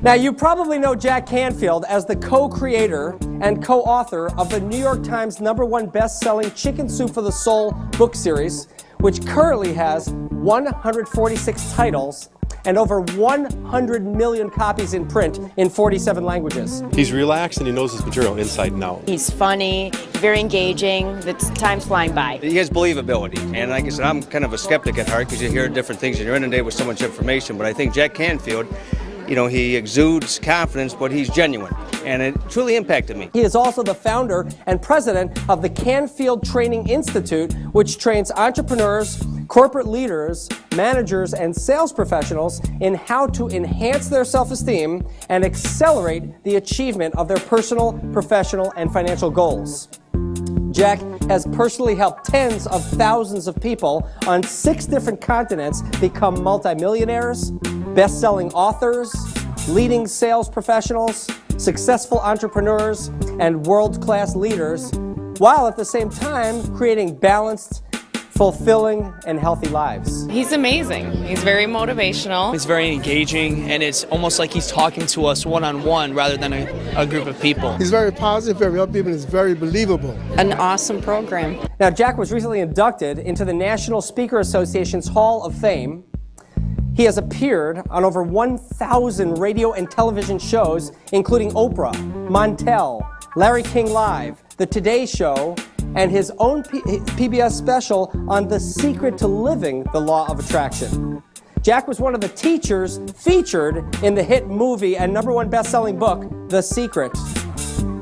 Now, you probably know Jack Canfield as the co-creator and co-author of the New York Times #1 best-selling Chicken Soup for the Soul book series, which currently has 146 titles and over 100 million copies in print in 47 languages. He's relaxed and he knows his material inside and out. He's funny, very engaging, the time's flying by. He has believability, and like I said, I'm kind of a skeptic at heart because you hear different things and you're inundated with so much information, but I think Jack Canfield, you know, he exudes confidence, but he's genuine, and it truly impacted me. He is also the founder and president of the Canfield Training Institute, which trains entrepreneurs, corporate leaders, managers, and sales professionals in how to enhance their self-esteem and accelerate the achievement of their personal, professional, and financial goals. Jack has personally helped tens of thousands of people on 6 different continents become multimillionaires, best-selling authors, leading sales professionals, successful entrepreneurs, and world-class leaders, while at the same time creating balanced, fulfilling, and healthy lives. He's amazing. He's very motivational. It's very engaging, and it's almost like he's talking to us one-on-one rather than a group of people. He's very positive, very upbeat, and is very believable. An awesome program. Now, Jack was recently inducted into the National Speaker Association's Hall of Fame. He has appeared on over 1,000 radio and television shows, including Oprah, Montel, Larry King Live, The Today Show, and his own PBS special on the secret to living the law of attraction. Jack was one of the teachers featured in the hit movie and #1 best-selling book, The Secret.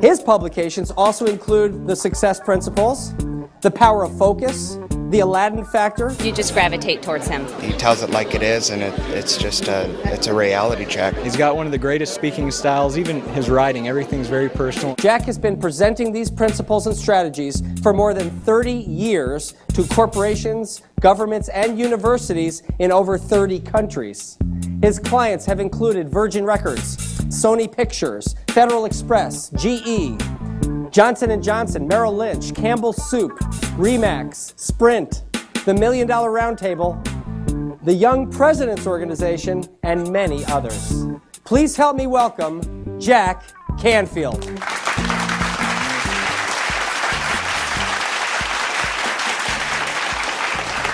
His publications also include The Success Principles, The Power of Focus, The Aladdin Factor. You just gravitate towards him. He tells it like it is, and it's a reality check. He's got one of the greatest speaking styles, even his writing, everything's very personal. Jack has been presenting these principles and strategies for more than 30 years to corporations, governments, and universities in over 30 countries. His clients have included Virgin Records, Sony Pictures, Federal Express, GE, Johnson & Johnson, Merrill Lynch, Campbell Soup, Remax, Sprint, the $1 Million Roundtable, the Young Presidents Organization, and many others. Please help me welcome Jack Canfield.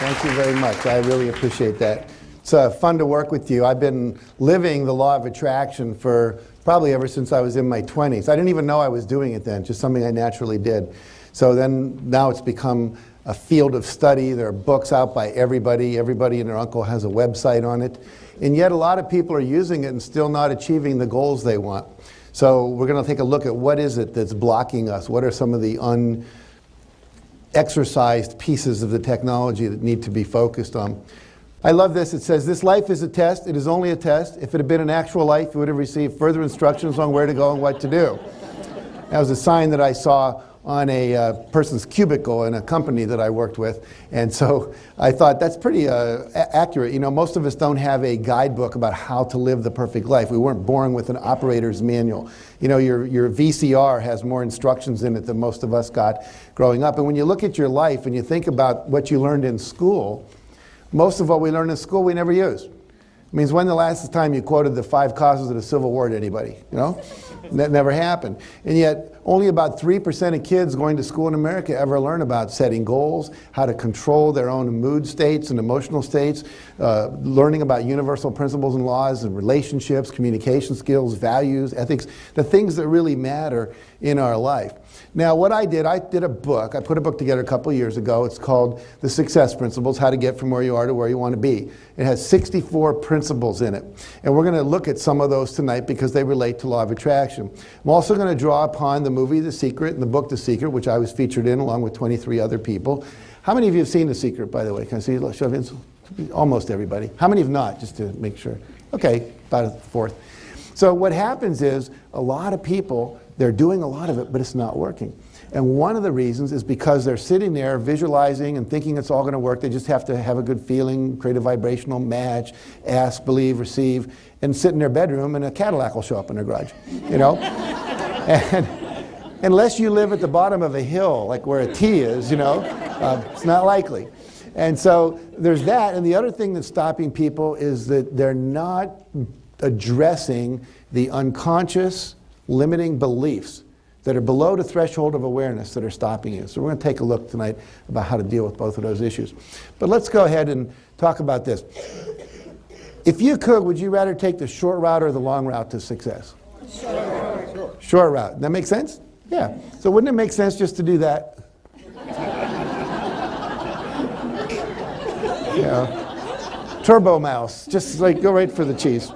Thank you very much. I really appreciate that. It's fun to work with you. I've been living the law of attraction for probably ever since I was in my 20s. I didn't even know I was doing it then, just something I naturally did. So then now it's become a field of study. There are books out by everybody. Everybody and their uncle has a website on it. And yet a lot of people are using it and still not achieving the goals they want. So we're going to take a look at what is it that's blocking us. What are some of the unexercised pieces of the technology that need to be focused on. I love this. It says, "This life is a test. It is only a test. If it had been an actual life, you would have received further instructions on where to go and what to do." That was a sign that I saw on a person's cubicle in a company that I worked with. And so I thought that's pretty accurate. You know, most of us don't have a guidebook about how to live the perfect life. We weren't born with an operator's manual. You know, your VCR has more instructions in it than most of us got growing up. And when you look at your life and you think about what you learned in school, most of what we learned in school we never used. It means when the last time you quoted the 5 causes of the Civil War to anybody, you know? That never happened. And yet, only about 3% of kids going to school in America ever learn about setting goals, how to control their own mood states and emotional states, learning about universal principles and laws and relationships, communication skills, values, ethics, the things that really matter in our life. Now, what I did a book. I put a book together a couple years ago. It's called The Success Principles, How to Get From Where You Are to Where You Want to Be. It has 64 principles in it. And we're going to look at some of those tonight because they relate to law of attraction. I'm also going to draw upon the movie The Secret and the book The Secret, which I was featured in along with 23 other people. How many of you have seen The Secret, by the way? Can I see a show of hands? Almost everybody. How many have not, just to make sure? Okay, about a fourth. So what happens is a lot of people, they're doing a lot of it, but it's not working. And one of the reasons is because they're sitting there visualizing and thinking it's all going to work. They just have to have a good feeling, create a vibrational match, ask, believe, receive, and sit in their bedroom and a Cadillac will show up in their garage, you know? And unless you live at the bottom of a hill, like where a T is, you know, it's not likely. And so there's that. And the other thing that's stopping people is that they're not addressing the unconscious limiting beliefs that are below the threshold of awareness that are stopping you. So we're going to take a look tonight about how to deal with both of those issues. But let's go ahead and talk about this. If you could, would you rather take the short route or the long route to success? Short route. That make sense? Yeah. So wouldn't it make sense just to do that? Turbo mouse. Just like go right for the cheese.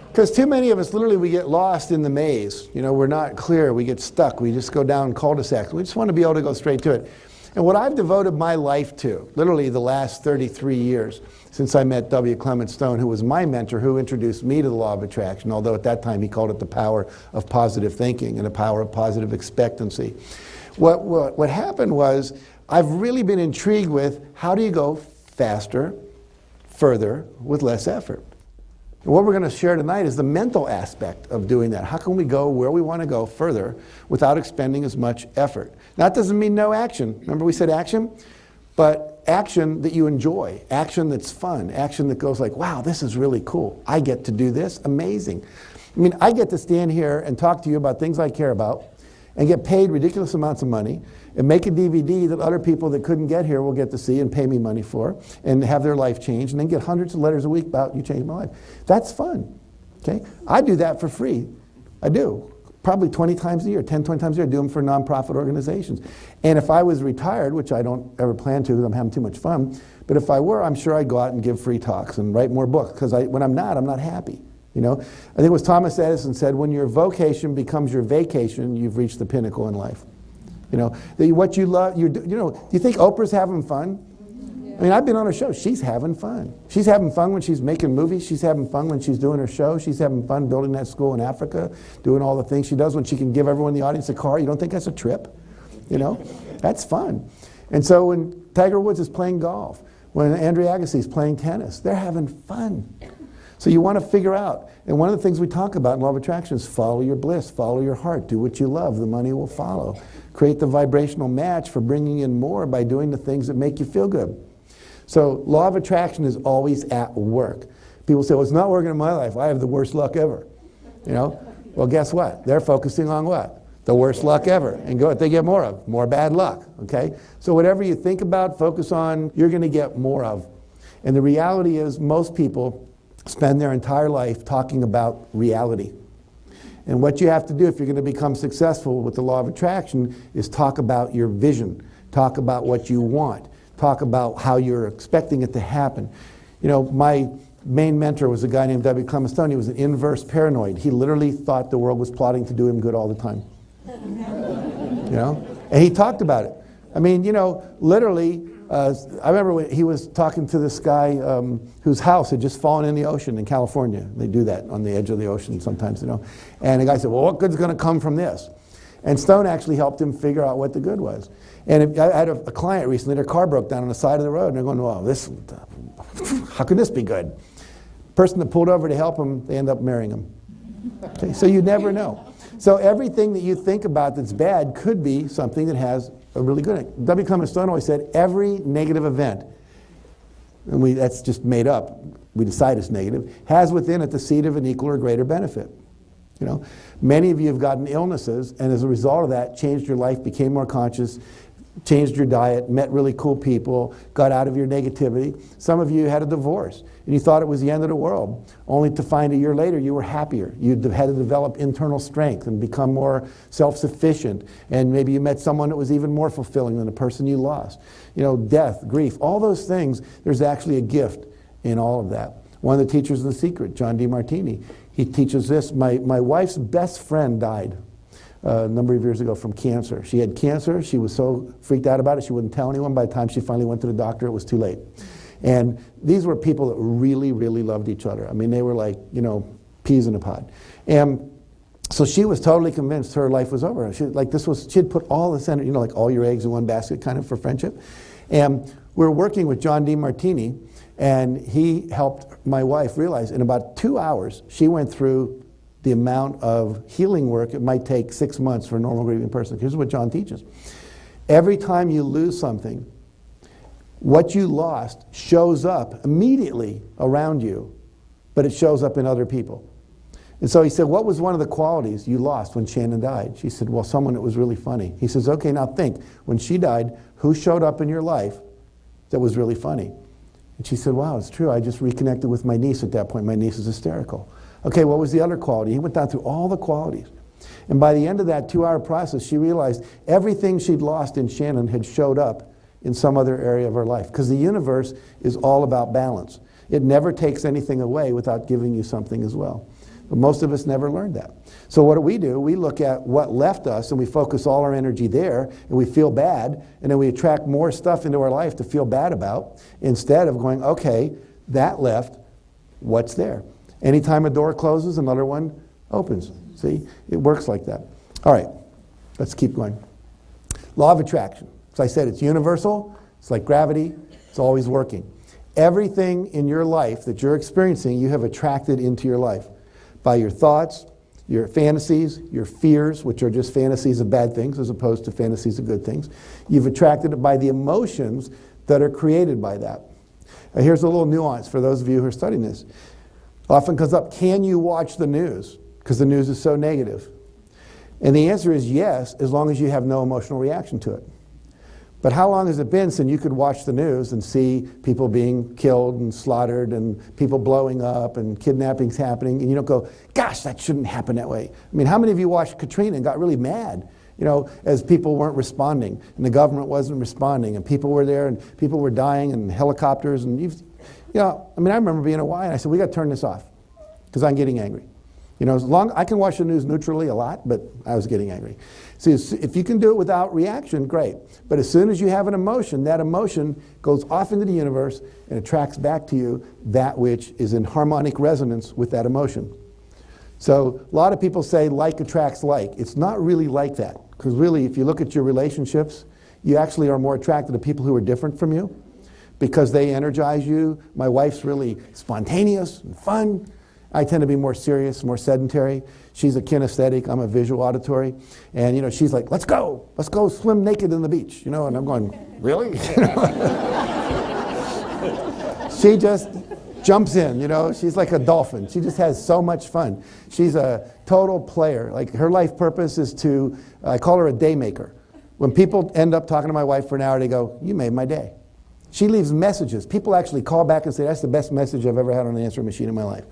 Because too many of us, literally, we get lost in the maze. We're not clear. We get stuck. We just go down cul-de-sacs. We just want to be able to go straight to it. And what I've devoted my life to, literally the last 33 years, since I met W. Clement Stone, who was my mentor, who introduced me to the law of attraction, although at that time he called it the power of positive thinking and the power of positive expectancy. What happened was, I've really been intrigued with how do you go faster, further, with less effort. And what we're going to share tonight is the mental aspect of doing that. How can we go where we want to go further without expending as much effort? Now, that doesn't mean no action. Remember we said action? But action that you enjoy, action that's fun, action that goes like, wow, this is really cool. I get to do this, amazing. I mean, I get to stand here and talk to you about things I care about and get paid ridiculous amounts of money and make a DVD that other people that couldn't get here will get to see and pay me money for and have their life changed and then get hundreds of letters a week about you changed my life. That's fun. Okay? I do that for free. I do. Probably 20 times a year, 10, 20 times a year. I do them for nonprofit organizations. And if I was retired, which I don't ever plan to because I'm having too much fun, but if I were, I'm sure I'd go out and give free talks and write more books because when I'm not happy. I think it was Thomas Edison said, when your vocation becomes your vacation, you've reached the pinnacle in life. What you love, do you think Oprah's having fun? I mean, I've been on her show. She's having fun. She's having fun when she's making movies. She's having fun when she's doing her show. She's having fun building that school in Africa, doing all the things she does when she can give everyone in the audience a car. You don't think that's a trip? That's fun. And so when Tiger Woods is playing golf, when Andre Agassi's playing tennis, they're having fun. So you want to figure out, and one of the things we talk about in Law of Attraction is follow your bliss, follow your heart, do what you love, the money will follow. Create the vibrational match for bringing in more by doing the things that make you feel good. So Law of Attraction is always at work. People say, well, it's not working in my life. I have the worst luck ever. Well, guess what? They're focusing on what? The worst luck ever. And what they get more of? More bad luck. Okay? So whatever you think about, focus on, you're going to get more of. And the reality is most people spend their entire life talking about reality. And what you have to do if you're going to become successful with the law of attraction is talk about your vision, talk about what you want, talk about how you're expecting it to happen. My main mentor was a guy named W. Clement Stone. He was an inverse paranoid. He literally thought the world was plotting to do him good all the time. And he talked about it. I mean, literally, I remember when he was talking to this guy whose house had just fallen in the ocean in California. They do that on the edge of the ocean sometimes, And the guy said, well, what good's going to come from this? And Stone actually helped him figure out what the good was. And I had a client recently, their car broke down on the side of the road, and they're going, well, how could this be good? Person that pulled over to help him, they end up marrying him. Okay, so you never know. So everything that you think about that's bad could be something that has a really good. W. Clement Stone always said every negative event, and that's just made up, we decide it's negative, has within it the seed of an equal or greater benefit. Many of you have gotten illnesses, and as a result of that, changed your life, became more conscious, changed your diet, met really cool people, got out of your negativity. Some of you had a divorce, and you thought it was the end of the world, only to find a year later you were happier. You had to develop internal strength and become more self-sufficient, and maybe you met someone that was even more fulfilling than the person you lost. Death, grief, all those things, there's actually a gift in all of that. One of the teachers of The Secret, John DeMartini, he teaches this. My wife's best friend died a number of years ago from cancer. She had cancer. She was so freaked out about it, she wouldn't tell anyone. By the time she finally went to the doctor, it was too late. And these were people that really, really loved each other. I mean, they were like, peas in a pod. And so she was totally convinced her life was over. She'd put all this energy, like all your eggs in one basket kind of for friendship. And we're working with John DeMartini, and he helped my wife realize in about 2 hours, she went through the amount of healing work it might take 6 months for a normal grieving person. Here's what John teaches. Every time you lose something, what you lost shows up immediately around you, but but it shows up in other people. And so he said, what was one of the qualities you lost when Shannon died? She said, well, someone that was really funny. He says, okay, now think, when she died, who showed up in your life that was really funny? And she said, wow, it's true. I just reconnected with my niece at that point. My niece is hysterical. Okay, what was the other quality? He went down through all the qualities. And by the end of that 2-hour process, she realized everything she'd lost in Shannon had showed up in some other area of her life. Because the universe is all about balance. It never takes anything away without giving you something as well. But most of us never learned that. So what do? We look at what left us and we focus all our energy there and we feel bad, and then we attract more stuff into our life to feel bad about instead of going, okay, that left, what's there? Anytime a door closes, another one opens. See, it works like that. All right, let's keep going. Law of attraction. As I said, it's universal. It's like gravity. It's always working. Everything in your life that you're experiencing, you have attracted into your life by your thoughts, your fantasies, your fears, which are just fantasies of bad things as opposed to fantasies of good things. You've attracted it by the emotions that are created by that. Now, here's a little nuance for those of you who are studying this. Often comes up, can you watch the news? Because the news is so negative. And the answer is yes, as long as you have no emotional reaction to it. But how long has it been since you could watch the news and see people being killed and slaughtered and people blowing up and kidnappings happening, and you don't go, gosh, that shouldn't happen that way? I mean, how many of you watched Katrina and got really mad, you know, as people weren't responding and the government wasn't responding and people were there and people were dying and helicopters and I remember being in Hawaii and I said, we got to turn this off because I'm getting angry. You know, I can watch the news neutrally a lot, but I was getting angry. See, if you can do it without reaction, great. But as soon as you have an emotion, that emotion goes off into the universe and attracts back to you that which is in harmonic resonance with that emotion. So a lot of people say like attracts like. It's not really like that. Because really, if you look at your relationships, you actually are more attracted to people who are different from you because they energize you. My wife's really spontaneous and fun. I tend to be more serious, more sedentary. She's a kinesthetic, I'm a visual auditory. And you know, she's like, let's go swim naked in the beach. You know, and I'm going, really? She just jumps in, you know, she's like a dolphin. She just has so much fun. She's a total player. Like her life purpose is to, I call her a day maker. When people end up talking to my wife for an hour, they go, you made my day. She leaves messages. People actually call back and say, that's the best message I've ever had on an answering machine in my life.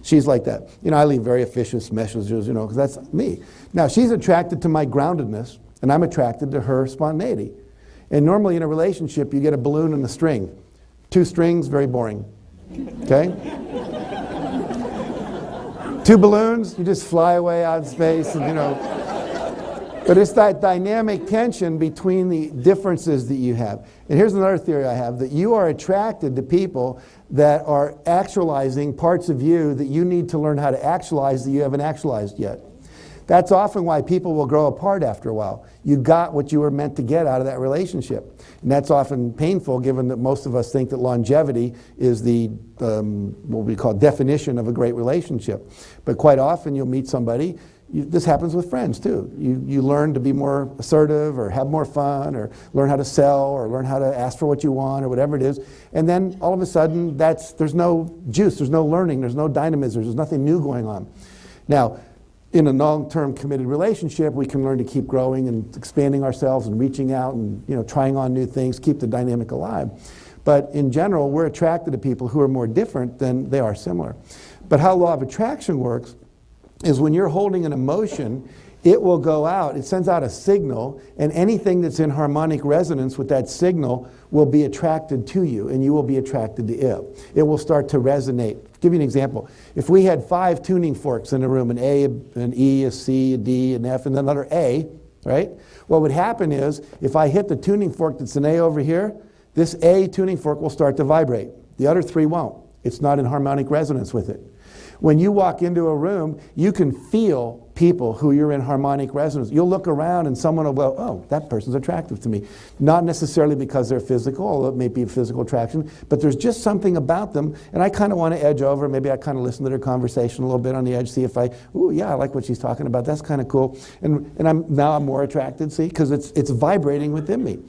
She's like that. You know, I leave very efficient messages, you know, because that's me. Now, she's attracted to my groundedness, and I'm attracted to her spontaneity. And normally in a relationship, you get a balloon and a string. 2 strings, very boring. Okay? 2 balloons, you just fly away out in space, and you know. But it's that dynamic tension between the differences that you have. And here's another theory I have, that you are attracted to people that are actualizing parts of you that you need to learn how to actualize that you haven't actualized yet. That's often why people will grow apart after a while. You got what you were meant to get out of that relationship. And that's often painful, given that most of us think that longevity is the, what we call definition of a great relationship. But quite often you'll meet somebody, this happens with friends too. You learn to be more assertive or have more fun or learn how to sell or learn how to ask for what you want or whatever it is. And then all of a sudden there's no juice, there's no learning, there's no dynamism, there's nothing new going on. Now, in a long-term committed relationship, we can learn to keep growing and expanding ourselves and reaching out and, you know, trying on new things, keep the dynamic alive. But in general, we're attracted to people who are more different than they are similar. But how law of attraction works is when you're holding an emotion, it will go out, it sends out a signal, and anything that's in harmonic resonance with that signal will be attracted to you, and you will be attracted to it. It will start to resonate. I'll give you an example. If we had 5 tuning forks in a room, an A, an E, a C, a D, an F, and another A, right? What would happen is, if I hit the tuning fork that's an A over here, this A tuning fork will start to vibrate. The other 3 won't. It's not in harmonic resonance with it. When you walk into a room, you can feel people who you're in harmonic resonance. You'll look around and someone will go, oh, that person's attractive to me. Not necessarily because they're physical, although it may be a physical attraction, but there's just something about them, and I kind of want to edge over. Maybe I kind of listen to their conversation a little bit on the edge, see if I, ooh, yeah, I like what she's talking about. That's kind of cool. And now I'm more attracted, see, because it's vibrating within me.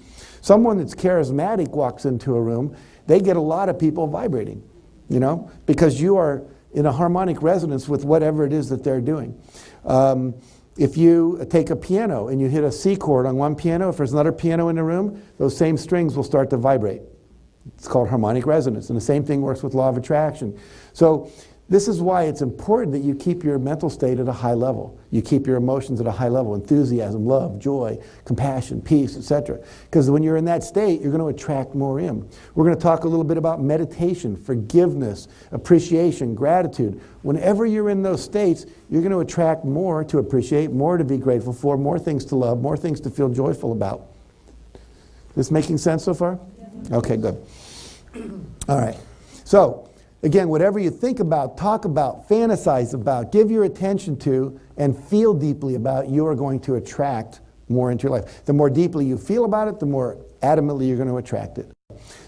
Someone that's charismatic walks into a room, they get a lot of people vibrating, you know, because you are in a harmonic resonance with whatever it is that they're doing. If you take a piano and you hit a C chord on one piano, if there's another piano in the room, those same strings will start to vibrate. It's called harmonic resonance, and the same thing works with law of attraction. So this is why it's important that you keep your mental state at a high level. You keep your emotions at a high level, enthusiasm, love, joy, compassion, peace, etc. Because when you're in that state, you're going to attract more in. We're going to talk a little bit about meditation, forgiveness, appreciation, gratitude. Whenever you're in those states, you're going to attract more to appreciate, more to be grateful for, more things to love, more things to feel joyful about. This making sense so far? Yeah. Okay, good. All right. So, again, whatever you think about, talk about, fantasize about, give your attention to, and feel deeply about, you are going to attract more into your life. The more deeply you feel about it, the more adamantly you're going to attract it.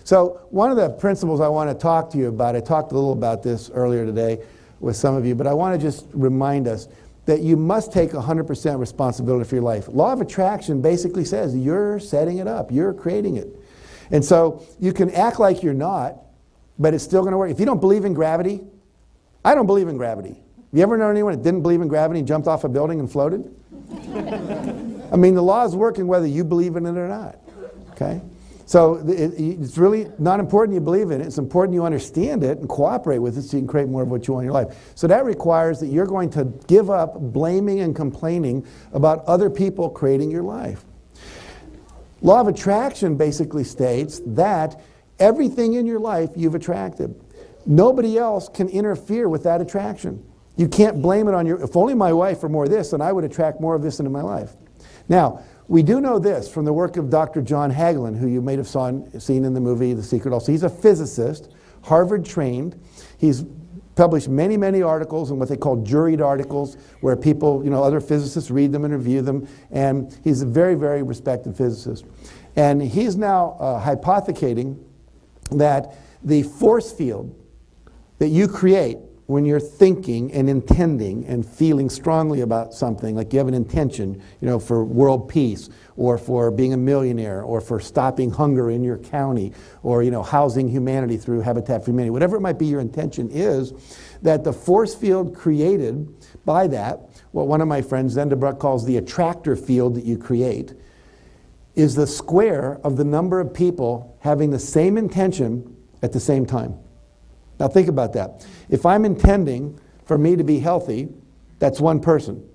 So one of the principles I want to talk to you about, I talked a little about this earlier today with some of you, but I want to just remind us that you must take 100% responsibility for your life. Law of attraction basically says you're setting it up, you're creating it. And so you can act like you're not, but it's still going to work. If you don't believe in gravity, I don't believe in gravity. You ever know anyone that didn't believe in gravity and jumped off a building and floated? I mean, the law is working whether you believe in it or not. Okay? So it's really not important you believe in it. It's important you understand it and cooperate with it so you can create more of what you want in your life. So that requires that you're going to give up blaming and complaining about other people creating your life. Law of attraction basically states that everything in your life you've attracted. Nobody else can interfere with that attraction. You can't blame it on if only my wife were more this, then I would attract more of this into my life. Now, we do know this from the work of Dr. John Hagelin, who you may have seen in the movie The Secret also. He's a physicist, Harvard trained. He's published many, many articles and what they call juried articles where people, other physicists read them and review them. And he's a very, very respected physicist. And he's now hypothecating that the force field that you create when you're thinking and intending and feeling strongly about something, like you have an intention, for world peace, or for being a millionaire, or for stopping hunger in your county, or, housing humanity through Habitat for Humanity, whatever it might be your intention is, that the force field created by that, what one of my friends, Zendebruck, calls the attractor field that you create, is the square of the number of people having the same intention at the same time. Now think about that. If I'm intending for me to be healthy, that's one person.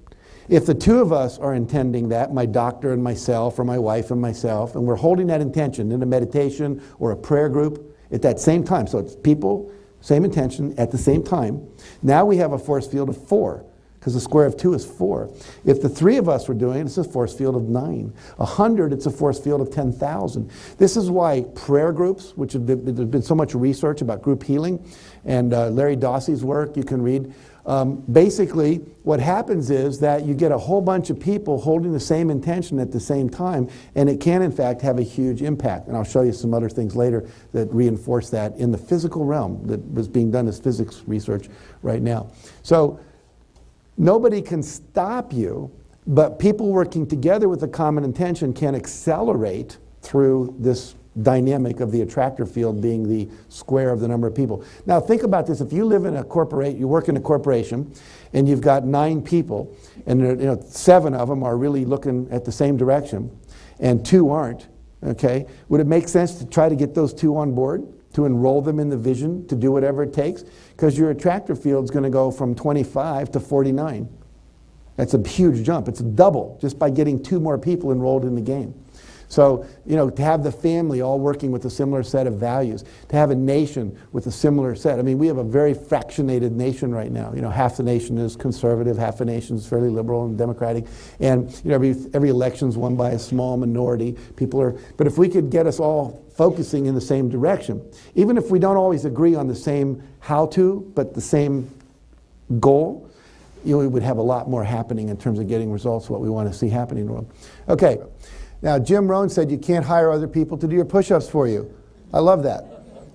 If the two of us are intending that, my doctor and myself, or my wife and myself, and we're holding that intention in a meditation or a prayer group at that same time, so it's people, same intention at the same time, now we have a force field of 4. Because the square of 2 is 4. If the 3 of us were doing it, it's a force field of 9. 100, it's a force field of 10,000. This is why prayer groups, which there's been so much research about group healing, and Larry Dossey's work you can read, basically what happens is that you get a whole bunch of people holding the same intention at the same time, and it can in fact have a huge impact. And I'll show you some other things later that reinforce that in the physical realm that was being done as physics research right now. So nobody can stop you, but people working together with a common intention can accelerate through this dynamic of the attractor field being the square of the number of people. Now think about this. If you live in a corporation, you work in a corporation, and you've got 9 people, and 7 of them are really looking at the same direction, and 2 aren't, okay? Would it make sense to try to get those 2 on board, to enroll them in the vision, to do whatever it takes? Because your attractor field is going to go from 25 to 49. That's a huge jump. It's a double just by getting 2 more people enrolled in the game. So, to have the family all working with a similar set of values, to have a nation with a similar set. I mean, we have a very fractionated nation right now. Half the nation is conservative, half the nation is fairly liberal and democratic. And, every election is won by a small minority. But if we could get us all focusing in the same direction, even if we don't always agree on the same how-to, but the same goal, we would have a lot more happening in terms of getting results, what we want to see happening in the world. Okay. Now, Jim Rohn said you can't hire other people to do your push-ups for you. I love that,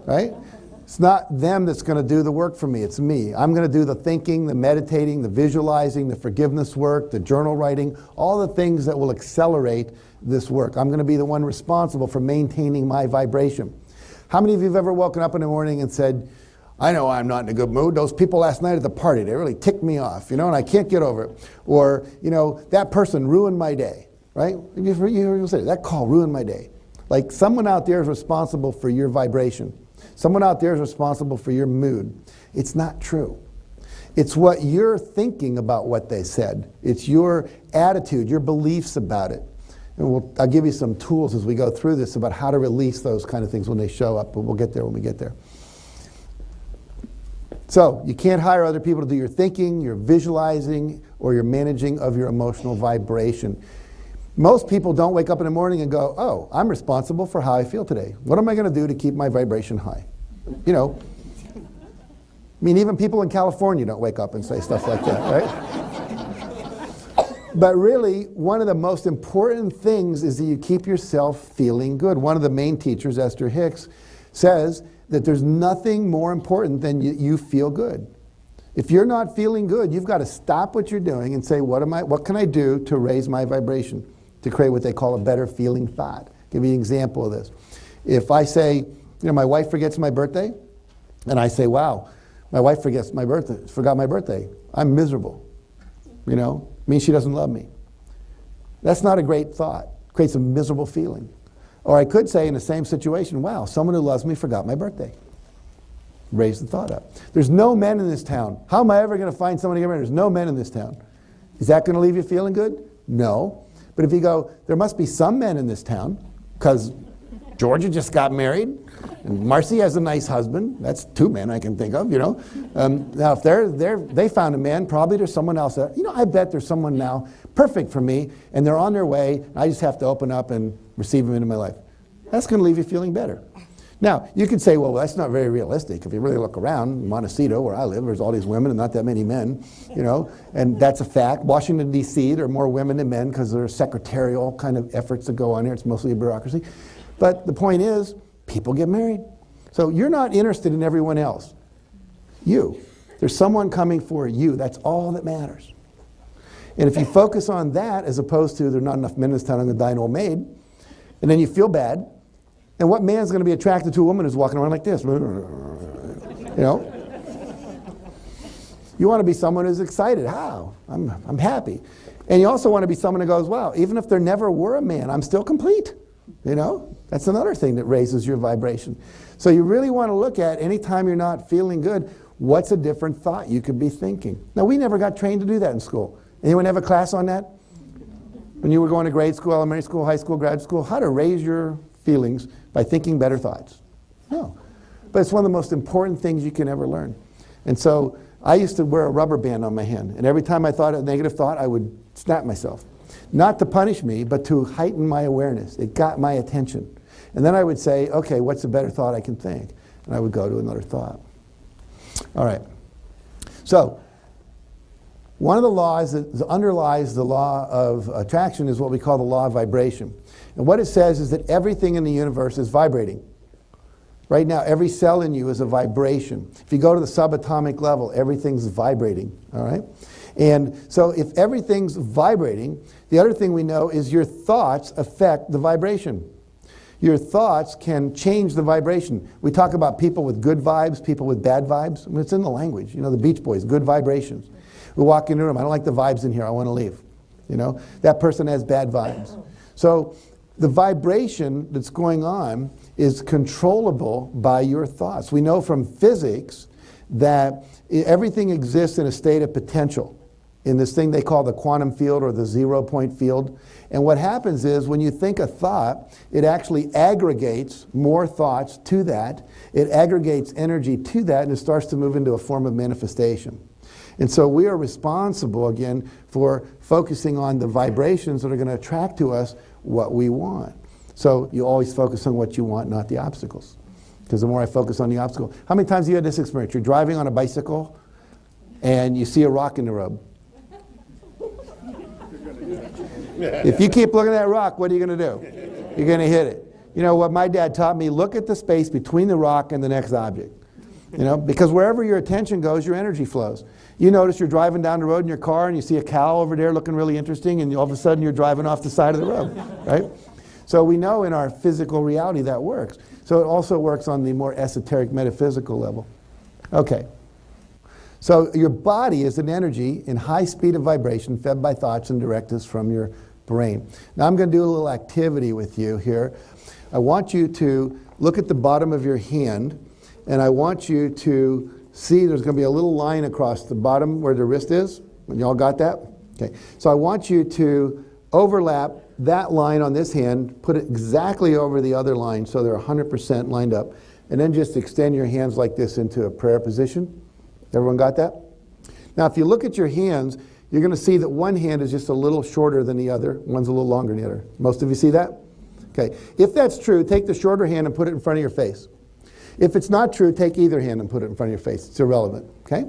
right? It's not them that's going to do the work for me, it's me. I'm going to do the thinking, the meditating, the visualizing, the forgiveness work, the journal writing, all the things that will accelerate this work. I'm going to be the one responsible for maintaining my vibration. How many of you have ever woken up in the morning and said, I know I'm not in a good mood. Those people last night at the party, they really ticked me off, and I can't get over it. Or, that person ruined my day, right? You say, that call ruined my day. Like someone out there is responsible for your vibration. Someone out there is responsible for your mood. It's not true. It's what you're thinking about what they said. It's your attitude, your beliefs about it. And I'll give you some tools as we go through this about how to release those kind of things when they show up, but we'll get there when we get there. So you can't hire other people to do your thinking, your visualizing, or your managing of your emotional vibration. Most people don't wake up in the morning and go, oh, I'm responsible for how I feel today. What am I going to do to keep my vibration high? Even people in California don't wake up and say stuff like that, right? But really, one of the most important things is that you keep yourself feeling good. One of the main teachers, Esther Hicks, says that there's nothing more important than you feel good. If you're not feeling good, you've got to stop what you're doing and say, what can I do to raise my vibration, to create what they call a better feeling thought? I'll give you an example of this. If I say, my wife forgets my birthday, and I say, wow, my wife forgot my birthday. I'm miserable. Means she doesn't love me. That's not a great thought. It creates a miserable feeling. Or I could say in the same situation, wow, someone who loves me forgot my birthday. Raise the thought up. There's no men in this town. How am I ever going to find someone to get married? There's no men in this town. Is that going to leave you feeling good? No. But if you go, there must be some men in this town, because Georgia just got married, and Marcy has a nice husband. That's two men I can think of, Now, if they found a man, probably there's someone else there. I bet there's someone now perfect for me, and they're on their way. I just have to open up and receive them into my life. That's going to leave you feeling better. Now, you could say, well, that's not very realistic. If you really look around, Montecito, where I live, there's all these women and not that many men, and that's a fact. Washington, D.C., there are more women than men because there are secretarial kind of efforts that go on here. It's mostly a bureaucracy. But the point is, people get married. So you're not interested in everyone else. There's someone coming for you. That's all that matters. And if you focus on that as opposed to there's not enough men in this town, I'm going to die an old maid, and then you feel bad, and what man's going to be attracted to a woman who's walking around like this? You want to be someone who's excited. How? I'm happy. And you also want to be someone who goes, wow, even if there never were a man, I'm still complete. That's another thing that raises your vibration. So you really want to look at, anytime you're not feeling good, what's a different thought you could be thinking? Now, we never got trained to do that in school. Anyone have a class on that? When you were going to grade school, elementary school, high school, grad school, how to raise your feelings by thinking better thoughts? No. But it's one of the most important things you can ever learn. And so I used to wear a rubber band on my hand, and every time I thought a negative thought, I would snap myself. Not to punish me, but to heighten my awareness. It got my attention. And then I would say, okay, what's a better thought I can think? And I would go to another thought. All right. So, one of the laws that underlies the law of attraction is what we call the law of vibration. And what it says is that everything in the universe is vibrating. Right now, every cell in you is a vibration. If you go to the subatomic level, everything's vibrating, all right? And so if everything's vibrating, the other thing we know is your thoughts affect the vibration. Your thoughts can change the vibration. We talk about people with good vibes, people with bad vibes. I mean, it's in the language. The Beach Boys, good vibrations. We walk into a room, I don't like the vibes in here, I want to leave. That person has bad vibes. So the vibration that's going on is controllable by your thoughts. We know from physics that everything exists in a state of potential, in this thing they call the quantum field or the 0-point field. And what happens is when you think a thought, it actually aggregates more thoughts to that. It aggregates energy to that, and it starts to move into a form of manifestation. And so we are responsible, again, for focusing on the vibrations that are going to attract to us what we want. So you always focus on what you want, not the obstacles. Because the more I focus on the obstacle. How many times have you had this experience? You're driving on a bicycle and you see a rock in the road. If you keep looking at that rock, what are you going to do? You're going to hit it. What my dad taught me, look at the space between the rock and the next object. Because wherever your attention goes, your energy flows. You notice you're driving down the road in your car and you see a cow over there looking really interesting, and all of a sudden you're driving off the side of the road, right? So we know in our physical reality that works. So it also works on the more esoteric metaphysical level. Okay. So your body is an energy in high speed of vibration fed by thoughts and directives from your brain. Now I'm going to do a little activity with you here. I want you to look at the bottom of your hand, and I want you to see there's going to be a little line across the bottom where the wrist is. You all got that? Okay. So I want you to overlap that line on this hand, put it exactly over the other line so they're 100% lined up, and then just extend your hands like this into a prayer position. Everyone got that? Now if you look at your hands, you're going to see that one hand is just a little shorter than the other, one's a little longer than the other. Most of you see that? Okay. If that's true, take the shorter hand and put it in front of your face. If it's not true, take either hand and put it in front of your face. It's irrelevant. Okay?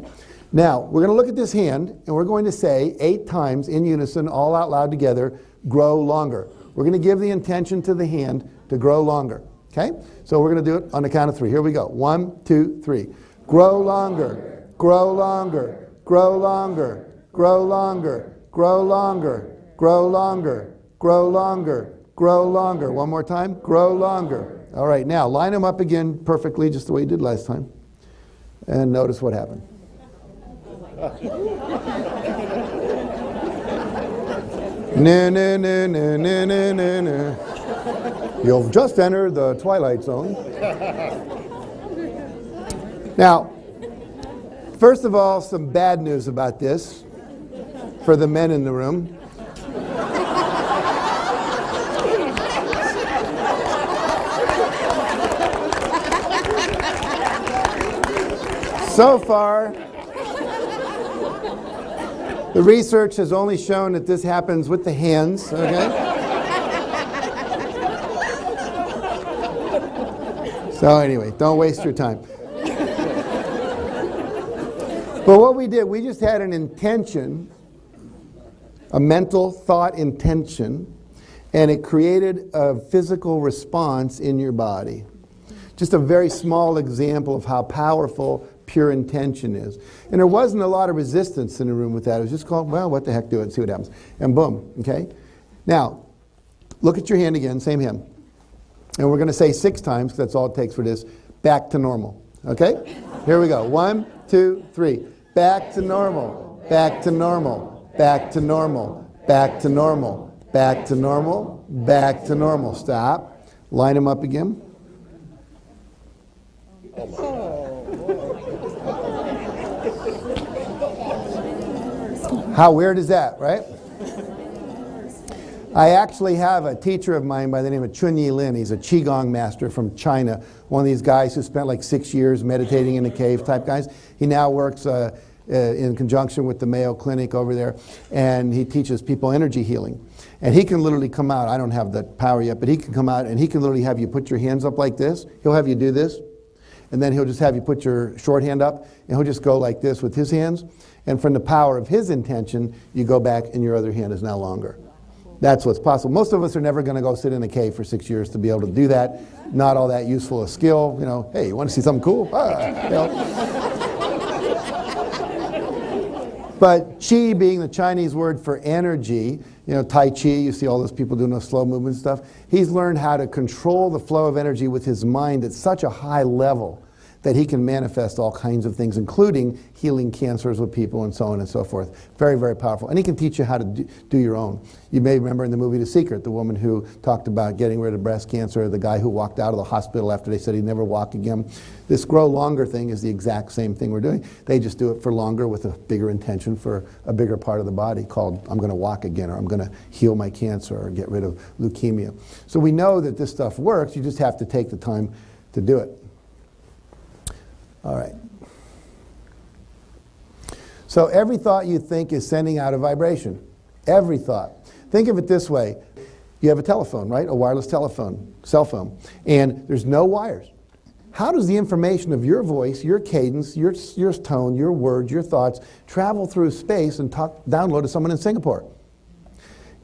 Now, we're going to look at this hand, and we're going to say 8 times in unison, all out loud together, grow longer. We're going to give the intention to the hand to grow longer. Okay? So we're going to do it on the count of 3. Here we go. 1, 2, 3. Grow longer. Grow longer. Grow longer. Grow longer. Grow longer. Grow longer. Grow longer. Grow longer. One more time. Grow longer. All right, now line them up again perfectly, just the way you did last time. And notice what happened. No, no, no, no, no, no, no, no. You've just entered the twilight zone. Now, first of all, some bad news about this for the men in the room. So far, the research has only shown that this happens with the hands, okay? So anyway, don't waste your time. But what we did, we just had an intention, a mental thought intention, and it created a physical response in your body. Just a very small example of how powerful pure intention is. And there wasn't a lot of resistance in the room with that. It was just called, well, what the heck, do it, see what happens. And boom, okay? Now, look at your hand again, same hand. And we're going to say 6 times, because that's all it takes for this, back to normal. Okay? Here we go. 1, 2, 3. Back to normal. Back to normal. Back to normal. Back to normal. Back to normal. Back to normal. Stop. Line them up again. How weird is that, right? I actually have a teacher of mine by the name of Chunyi Lin. He's a Qigong master from China. One of these guys who spent like 6 years meditating in a cave type guys. He now works in conjunction with the Mayo Clinic over there, and he teaches people energy healing. And he can literally come out, I don't have the power yet, but he can come out and he can literally have you put your hands up like this. He'll have you do this, and then he'll just have you put your short hand up, and he'll just go like this with his hands. And from the power of his intention, you go back and your other hand is now longer. That's what's possible. Most of us are never going to go sit in a cave for 6 years to be able to do that. Not all that useful a skill. You know, hey, you want to see something cool? You know. But qi being the Chinese word for energy, you know, Tai Chi, you see all those people doing those slow movement stuff. He's learned how to control the flow of energy with his mind at such a high level that he can manifest all kinds of things, including healing cancers with people and so on and so forth. Very, very powerful. And he can teach you how to do your own. You may remember in the movie The Secret, the woman who talked about getting rid of breast cancer, the guy who walked out of the hospital after they said he'd never walk again. This grow longer thing is the exact same thing we're doing. They just do it for longer with a bigger intention for a bigger part of the body called I'm going to walk again, or I'm going to heal my cancer, or get rid of leukemia. So we know that this stuff works. You just have to take the time to do it. All right. So every thought you think is sending out a vibration. Every thought. Think of it this way. You have a telephone, right? A wireless telephone, cell phone. And there's no wires. How does the information of your voice, your cadence, your tone, your words, your thoughts travel through space and download to someone in Singapore?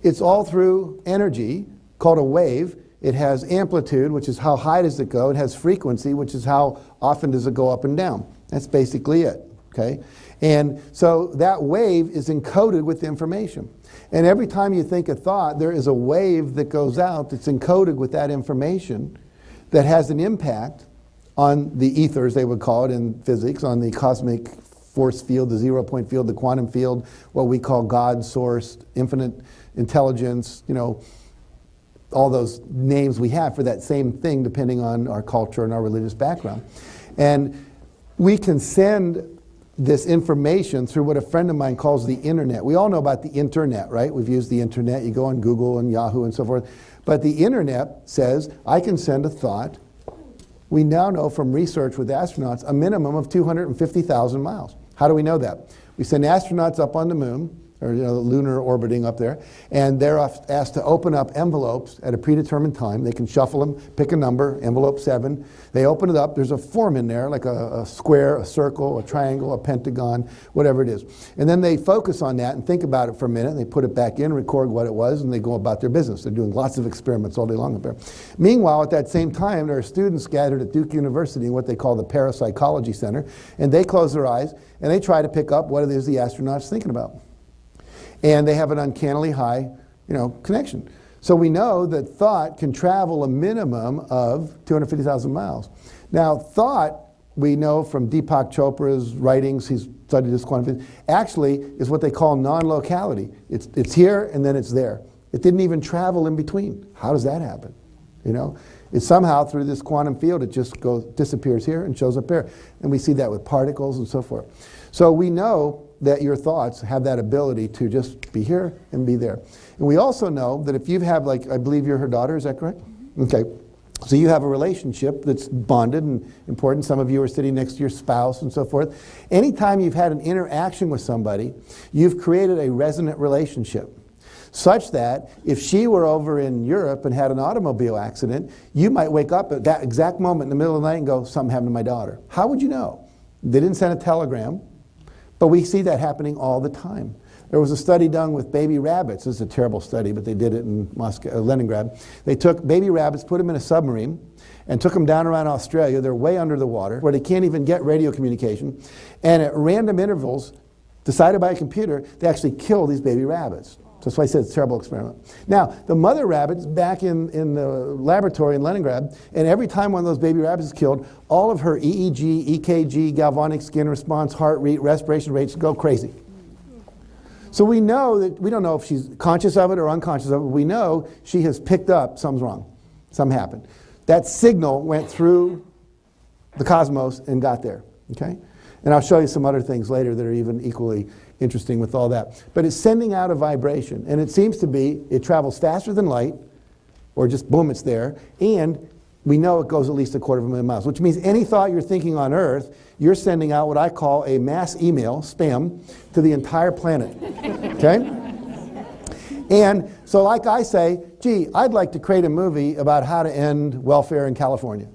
It's all through energy called a wave. It has amplitude, which is how high does it go. It has frequency, which is how often does it go up and down. That's basically it, okay? And so that wave is encoded with information. And every time you think a thought, there is a wave that goes out that's encoded with that information that has an impact on the ethers, they would call it in physics, on the cosmic force field, the zero-point field, the quantum field, what we call God, source, infinite intelligence, you know, all those names we have for that same thing depending on our culture and our religious background. And we can send this information through what a friend of mine calls the internet. We all know about the internet, right? We've used the internet. You go on Google and Yahoo and so forth. But the internet says, I can send a thought. We now know from research with astronauts a minimum of 250,000 miles. How do we know that? We send astronauts up on the moon, or lunar orbiting up there, and they're asked to open up envelopes at a predetermined time. They can shuffle them, pick a number, envelope 7. They open it up. There's a form in there, like a square, a circle, a triangle, a pentagon, whatever it is. And then they focus on that and think about it for a minute. And they put it back in, record what it was, and they go about their business. They're doing lots of experiments all day long up there. Meanwhile, at that same time, there are students gathered at Duke University in what they call the Parapsychology Center, and they close their eyes and they try to pick up what it is the astronaut's thinking about. And they have an uncannily high, connection. So we know that thought can travel a minimum of 250,000 miles. Now, thought, we know from Deepak Chopra's writings, he's studied this quantum physics, actually is what they call non-locality. It's here and then it's there. It didn't even travel in between. How does that happen? It's somehow through this quantum field, it just disappears here and shows up there. And we see that with particles and so forth. So we know that your thoughts have that ability to just be here and be there. And we also know that if you have, I believe you're her daughter, is that correct? Okay. So you have a relationship that's bonded and important. Some of you are sitting next to your spouse and so forth. Anytime you've had an interaction with somebody, you've created a resonant relationship, such that if she were over in Europe and had an automobile accident, you might wake up at that exact moment in the middle of the night and go, something happened to my daughter. How would you know? They didn't send a telegram, but we see that happening all the time. There was a study done with baby rabbits. This is a terrible study, but they did it in Moscow, Leningrad. They took baby rabbits, put them in a submarine, and took them down around Australia. They're way under the water, where they can't even get radio communication. And at random intervals, decided by a computer, they actually kill these baby rabbits. So that's why I said it's a terrible experiment. Now, the mother rabbit's back in the laboratory in Leningrad, and every time one of those baby rabbits is killed, all of her EEG, EKG, galvanic skin response, heart rate, respiration rates go crazy. So we know that, we don't know if she's conscious of it or unconscious of it, but we know she has picked up something's wrong. Something happened. That signal went through the cosmos and got there, okay? And I'll show you some other things later that are even equally interesting with all that. But it's sending out a vibration, and it seems to be, it travels faster than light, or just boom, it's there, and we know it goes at least 250,000 miles, which means any thought you're thinking on Earth, you're sending out what I call a mass email, spam, to the entire planet, okay? And so like I say, gee, I'd like to create a movie about how to end welfare in California.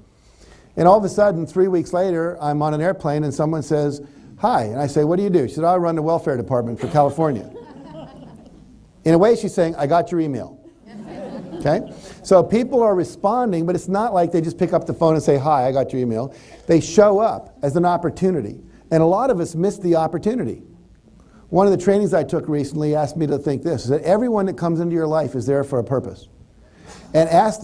And all of a sudden, 3 weeks later, I'm on an airplane and someone says, hi, and I say, what do you do? She said, I run the welfare department for California. In a way, she's saying, I got your email. Okay? So people are responding, but it's not like they just pick up the phone and say, hi, I got your email. They show up as an opportunity. And a lot of us miss the opportunity. One of the trainings I took recently asked me to think this, is that everyone that comes into your life is there for a purpose. And ask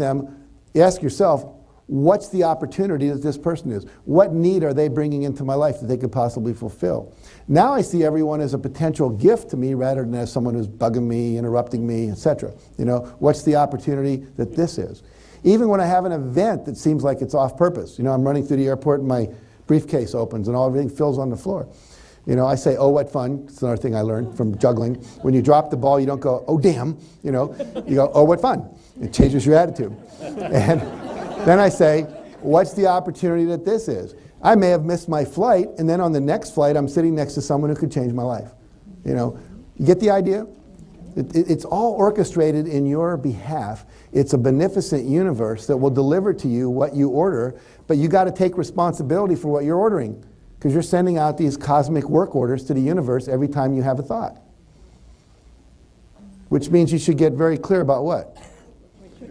yourself, what's the opportunity that this person is? What need are they bringing into my life that they could possibly fulfill? Now I see everyone as a potential gift to me rather than as someone who's bugging me, interrupting me, etc. What's the opportunity that this is? Even when I have an event that seems like it's off purpose. I'm running through the airport and my briefcase opens and everything fills on the floor. I say, oh, what fun. It's another thing I learned from juggling. When you drop the ball, you don't go, oh, damn. You go, oh, what fun. It changes your attitude. And then I say, what's the opportunity that this is? I may have missed my flight, and then on the next flight, I'm sitting next to someone who could change my life. You get the idea? It's all orchestrated in your behalf. It's a beneficent universe that will deliver to you what you order, but you got to take responsibility for what you're ordering, because you're sending out these cosmic work orders to the universe every time you have a thought. Which means you should get very clear about what?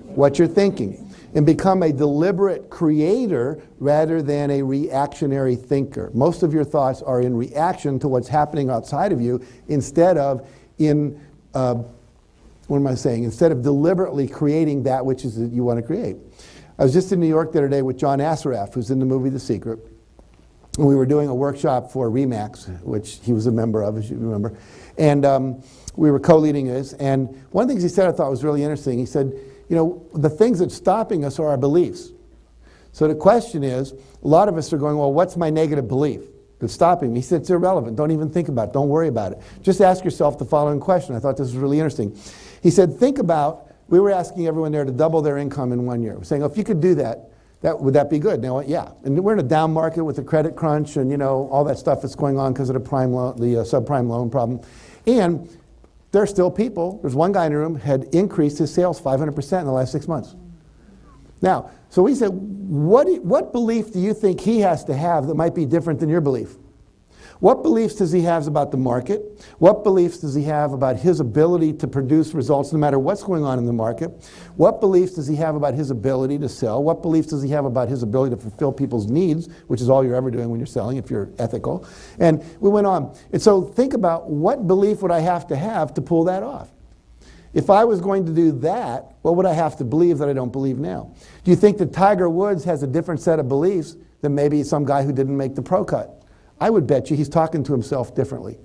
What you're thinking. And become a deliberate creator rather than a reactionary thinker. Most of your thoughts are in reaction to what's happening outside of you instead of instead of deliberately creating that which is that you want to create. I was just in New York the other day with John Assaraf, who's in the movie The Secret. And we were doing a workshop for RE/MAX, which he was a member of, as you remember. And we were co-leading this. And one of the things he said I thought was really interesting. He said, you know, the things that's stopping us are our beliefs. So the question is, a lot of us are going, well, what's my negative belief that's stopping me? He said, it's irrelevant. Don't even think about it. Don't worry about it. Just ask yourself the following question. I thought this was really interesting. He said, think about, we were asking everyone there to double their income in 1 year. We're saying, oh, if you could do that, would that be good? Now, yeah. And we're in a down market with the credit crunch and, you know, all that stuff that's going on because of the subprime loan problem. And there's still people, there's one guy in the room had increased his sales 500% in the last 6 months. Now, so we said, what belief do you think he has to have that might be different than your belief? What beliefs does he have about the market? What beliefs does he have about his ability to produce results no matter what's going on in the market? What beliefs does he have about his ability to sell? What beliefs does he have about his ability to fulfill people's needs, which is all you're ever doing when you're selling if you're ethical? And we went on. And so think about, what belief would I have to pull that off? If I was going to do that, what would I have to believe that I don't believe now? Do you think that Tiger Woods has a different set of beliefs than maybe some guy who didn't make the pro cut? I would bet you he's talking to himself differently.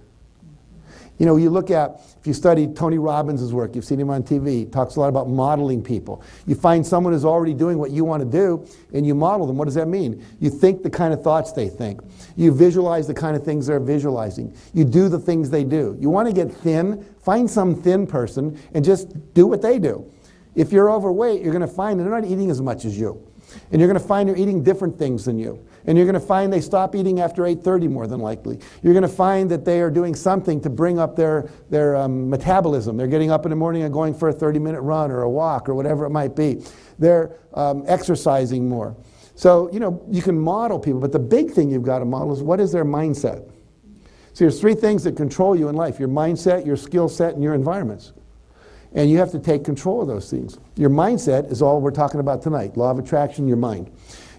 You know, you look at, if you study Tony Robbins' work, you've seen him on TV, he talks a lot about modeling people. You find someone who's already doing what you want to do, and you model them. What does that mean? You think the kind of thoughts they think. You visualize the kind of things they're visualizing. You do the things they do. You want to get thin, find some thin person, and just do what they do. If you're overweight, you're going to find they're not eating as much as you. And you're going to find they're eating different things than you. And you're going to find they stop eating after 8:30 more than likely. You're going to find that they are doing something to bring up their metabolism. They're getting up in the morning and going for a 30-minute run or a walk or whatever it might be. They're exercising more. So, you know, you can model people, but the big thing you've got to model is, what is their mindset? So there's 3 things that control you in life: your mindset, your skill set, and your environments. And you have to take control of those things. Your mindset is all we're talking about tonight. Law of attraction, your mind.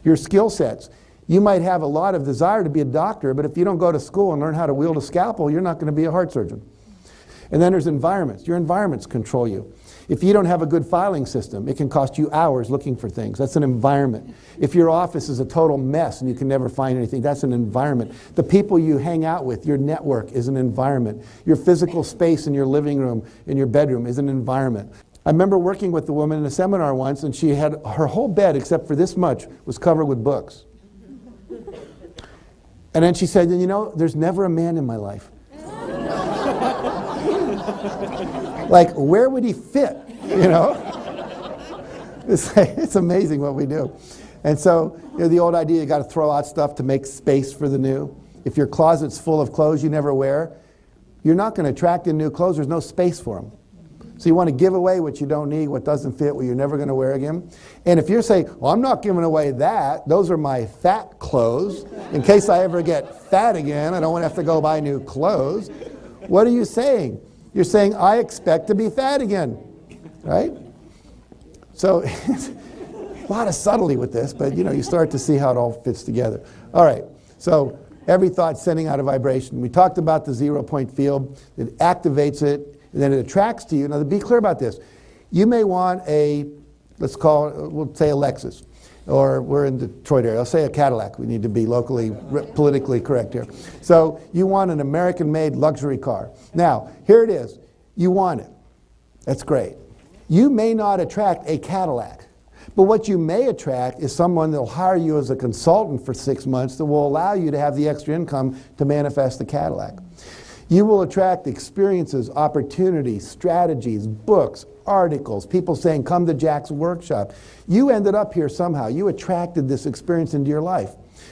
Your skill sets. You might have a lot of desire to be a doctor, but if you don't go to school and learn how to wield a scalpel, you're not going to be a heart surgeon. And then there's environments. Your environments control you. If you don't have a good filing system, it can cost you hours looking for things. That's an environment. If your office is a total mess and you can never find anything, that's an environment. The people you hang out with, your network, is an environment. Your physical space in your living room, in your bedroom, is an environment. I remember working with a woman in a seminar once, and she had her whole bed, except for this much, was covered with books. And then she said, you know, there's never a man in my life. Like, where would he fit, you know? It's amazing what we do. And so, you know, the old idea, you got to throw out stuff to make space for the new. If your closet's full of clothes you never wear, you're not going to attract in new clothes. There's no space for them. So you want to give away what you don't need, what doesn't fit, what you're never going to wear again. And if you're saying, well, I'm not giving away that, those are my fat clothes, in case I ever get fat again, I don't want to have to go buy new clothes. What are you saying? You're saying, I expect to be fat again, right? So a lot of subtlety with this, but you know, you start to see how it all fits together. All right, so every thought sending out a vibration. We talked about the 0-point field. It activates it, and then it attracts to you. Now, to be clear about this, you may want a, let's call it, we'll say a Lexus, or we're in Detroit area, I'll say a Cadillac. We need to be locally, politically correct here. So you want an American-made luxury car. Now, here it is. You want it. That's great. You may not attract a Cadillac, but what you may attract is someone that will hire you as a consultant for 6 months that will allow you to have the extra income to manifest the Cadillac. You will attract experiences, opportunities, strategies, books, articles, people saying, come to Jack's workshop. You ended up here somehow. You attracted this experience into your life.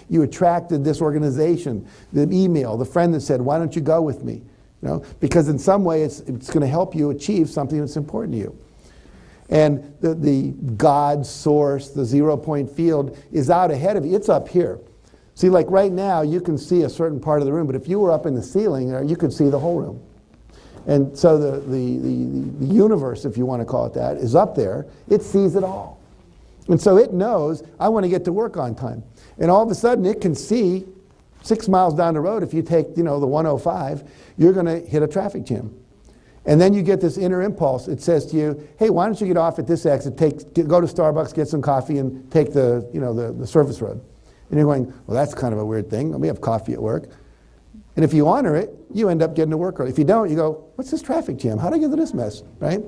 You attracted this organization, the email, the friend that said, why don't you go with me? You know, because in some way it's going to help you achieve something that's important to you. And the God source, the 0-point field is out ahead of you. It's up here. See, like right now, you can see a certain part of the room, but if you were up in the ceiling there, you could see the whole room. And so the universe, if you want to call it that, is up there. It sees it all. And so it knows, I want to get to work on time. And all of a sudden, it can see 6 miles down the road, if you take, you know, the 105, you're going to hit a traffic jam. And then you get this inner impulse. It says to you, hey, why don't you get off at this exit, go to Starbucks, get some coffee, and take the surface road. And you're going, well, that's kind of a weird thing. We have coffee at work. And if you honor it, you end up getting to work early. If you don't, you go, what's this traffic jam? How did I get to this mess, right?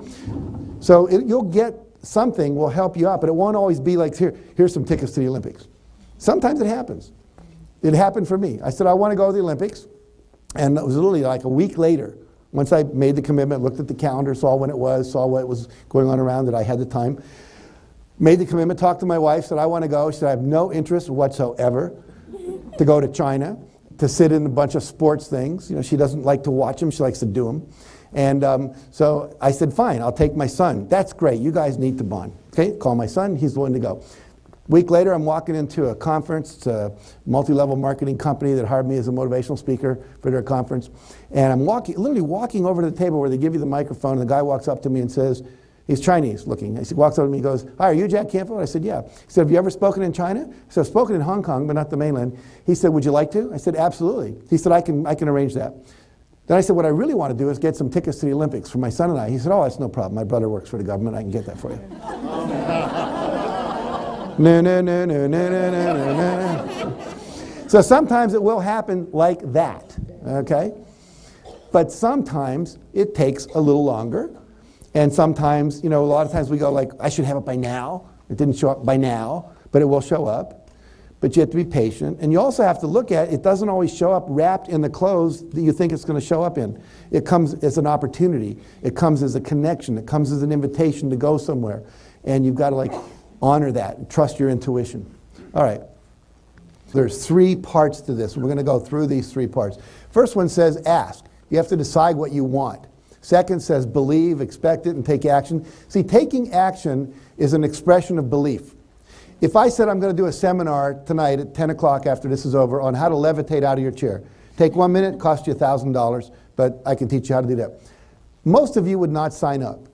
So you'll get something will help you out, but it won't always be like, here's some tickets to the Olympics. Sometimes it happens. It happened for me. I said, I want to go to the Olympics. And it was literally like a week later, once I made the commitment, looked at the calendar, saw when it was, saw what was going on around it, I had the time, made the commitment, talked to my wife, said, I want to go. She said, I have no interest whatsoever to go to China, to sit in a bunch of sports things. You know, she doesn't like to watch them, she likes to do them. And so I said, fine, I'll take my son. That's great, you guys need to bond. Okay, call my son, he's the one to go. Week later, I'm walking into a conference. It's a multi-level marketing company that hired me as a motivational speaker for their conference. And I'm literally walking over to the table where they give you the microphone, and the guy walks up to me and says, he's Chinese looking. He walks up to me and goes, hi, are you Jack Kemfield? I said, yeah. He said, have you ever spoken in China? I said, I've spoken in Hong Kong, but not the mainland. He said, would you like to? I said, absolutely. He said, I can arrange that. Then I said, what I really want to do is get some tickets to the Olympics for my son and I. He said, oh, that's no problem. My brother works for the government. I can get that for you. No. So sometimes it will happen like that, okay? But sometimes it takes a little longer. And sometimes, you know, a lot of times we go like, I should have it by now. It didn't show up by now, but it will show up. But you have to be patient. And you also have to look at, it doesn't always show up wrapped in the clothes that you think it's going to show up in. It comes as an opportunity. It comes as a connection. It comes as an invitation to go somewhere. And you've got to like honor that and trust your intuition. All right. There's 3 parts to this. We're going to go through these 3 parts. First one says ask. You have to decide what you want. Second says believe, expect it, and take action. See, taking action is an expression of belief. If I said I'm going to do a seminar tonight at 10 o'clock after this is over on how to levitate out of your chair. Take 1 minute, cost you $1,000, but I can teach you how to do that. Most of you would not sign up.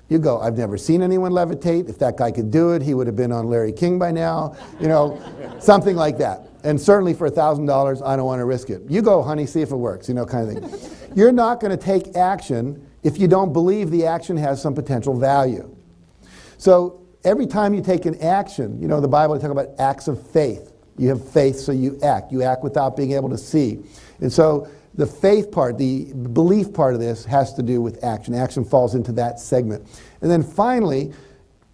You go, I've never seen anyone levitate. If that guy could do it, he would have been on Larry King by now. You know, something like that. And certainly for $1,000, I don't want to risk it. You go, honey, see if it works, you know, kind of thing. You're not going to take action if you don't believe the action has some potential value. So every time you take an action, you know, the Bible talks about acts of faith. You have faith, so you act. You act without being able to see. And so the faith part, the belief part of this has to do with action. Action falls into that segment. And then finally,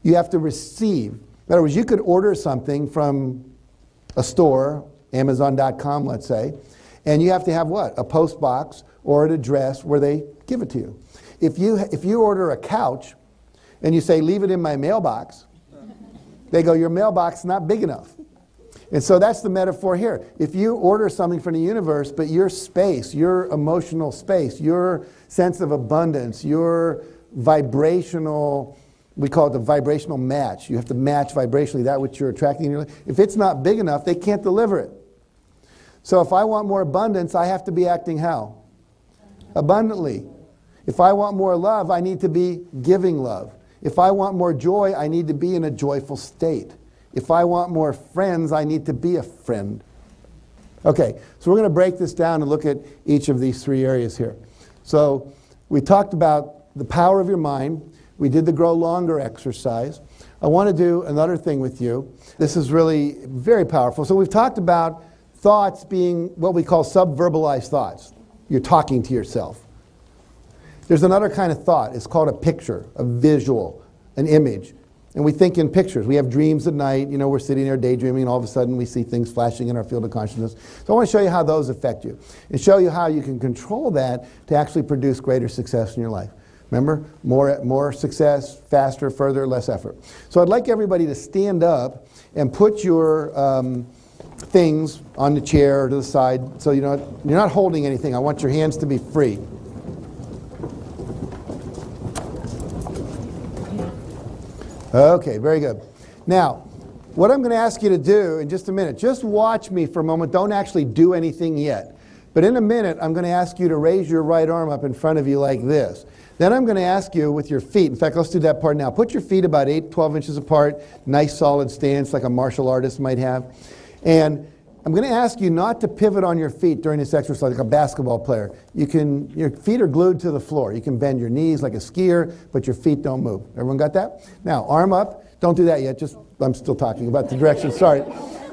you have to receive. In other words, you could order something from a store, Amazon.com, let's say, and you have to have what? A post box or an address where they give it to you. If you order a couch and you say, leave it in my mailbox, they go, your mailbox is not big enough. And so that's the metaphor here. If you order something from the universe, but your space, your emotional space, your sense of abundance, your vibrational, we call it the vibrational match. You have to match vibrationally that which you're attracting in your life. If it's not big enough, they can't deliver it. So if I want more abundance, I have to be acting how? Abundantly. If I want more love, I need to be giving love. If I want more joy, I need to be in a joyful state. If I want more friends, I need to be a friend. Okay, so we're going to break this down and look at each of these 3 areas here. So we talked about the power of your mind. We did the Grow Longer exercise. I want to do another thing with you. This is really very powerful. So we've talked about thoughts being what we call subverbalized thoughts. You're talking to yourself. There's another kind of thought. It's called a picture, a visual, an image. And we think in pictures. We have dreams at night. You know, we're sitting there daydreaming, and all of a sudden we see things flashing in our field of consciousness. So I want to show you how those affect you and show you how you can control that to actually produce greater success in your life. Remember, more success, faster, further, less effort. So I'd like everybody to stand up and put your things on the chair or to the side so you're not holding anything. I want your hands to be free. Okay, very good. Now, what I'm going to ask you to do in just a minute, just watch me for a moment. Don't actually do anything yet. But in a minute, I'm going to ask you to raise your right arm up in front of you like this. Then I'm going to ask you with your feet. In fact, let's do that part now. Put your feet about 8-12 inches apart. Nice solid stance like a martial artist might have. And I'm going to ask you not to pivot on your feet during this exercise like a basketball player. Your feet are glued to the floor. You can bend your knees like a skier, but your feet don't move. Everyone got that? Now, arm up. Don't do that yet. I'm still talking about the direction. Sorry.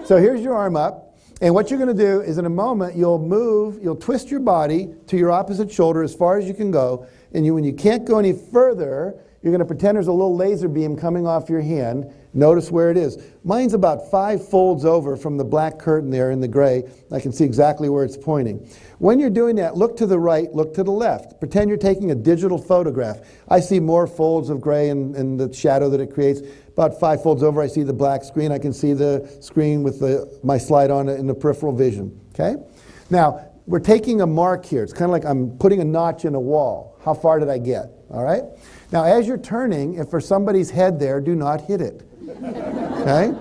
So here's your arm up. And what you're going to do is in a moment, you'll twist your body to your opposite shoulder as far as you can go. And when you can't go any further, you're going to pretend there's a little laser beam coming off your hand. Notice where it is. Mine's about 5 folds over from the black curtain there in the gray. I can see exactly where it's pointing. When you're doing that, look to the right, look to the left. Pretend you're taking a digital photograph. I see more folds of gray and the shadow that it creates. About 5 folds over, I see the black screen. I can see the screen with my slide on it in the peripheral vision. Okay? Now, we're taking a mark here. It's kind of like I'm putting a notch in a wall. How far did I get? All right? Now, as you're turning, if there's somebody's head there, do not hit it. Okay?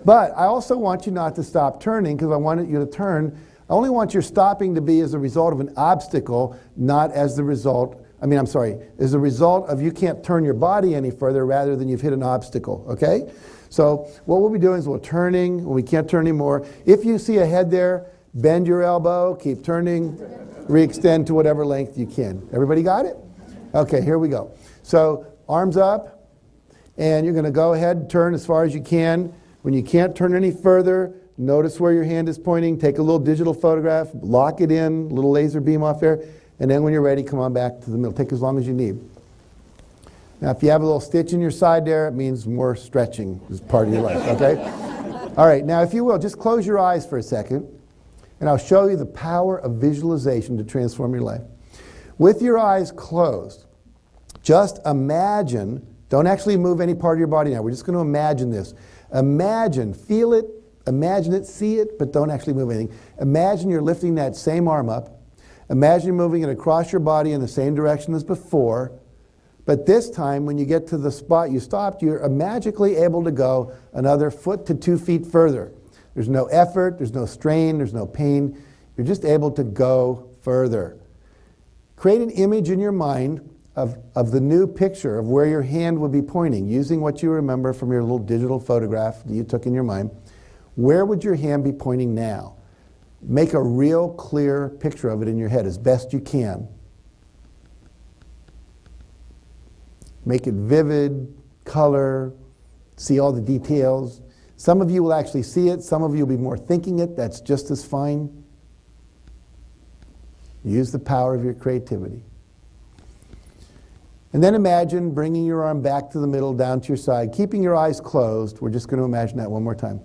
But I also want you not to stop turning because I wanted you to turn. I only want your stopping to be as a result of an obstacle, not as the result, as a result of you can't turn your body any further rather than you've hit an obstacle. Okay? So what we'll be doing is we're turning when we can't turn anymore. If you see a head there, bend your elbow, keep turning, re-extend to whatever length you can. Everybody got it? Okay, here we go. So arms up. And you're going to go ahead and turn as far as you can. When you can't turn any further, notice where your hand is pointing. Take a little digital photograph, lock it in, little laser beam off there. And then when you're ready, come on back to the middle. Take as long as you need. Now, if you have a little stitch in your side there, it means more stretching is part of your life, okay? All right, now if you will, just close your eyes for a second. And I'll show you the power of visualization to transform your life. With your eyes closed, just imagine. Don't actually move any part of your body now. We're just going to imagine this. Imagine, feel it, imagine it, see it, but don't actually move anything. Imagine you're lifting that same arm up. Imagine you're moving it across your body in the same direction as before. But this time, when you get to the spot you stopped, you're magically able to go another foot to 2 feet further. There's no effort, there's no strain, there's no pain. You're just able to go further. Create an image in your mind of the new picture of where your hand would be pointing, using what you remember from your little digital photograph that you took in your mind. Where would your hand be pointing now? Make a real clear picture of it in your head as best you can. Make it vivid, color, see all the details. Some of you will actually see it, some of you will be more thinking it, that's just as fine. Use the power of your creativity. And then imagine bringing your arm back to the middle, down to your side, keeping your eyes closed. We're just going to imagine that one more time.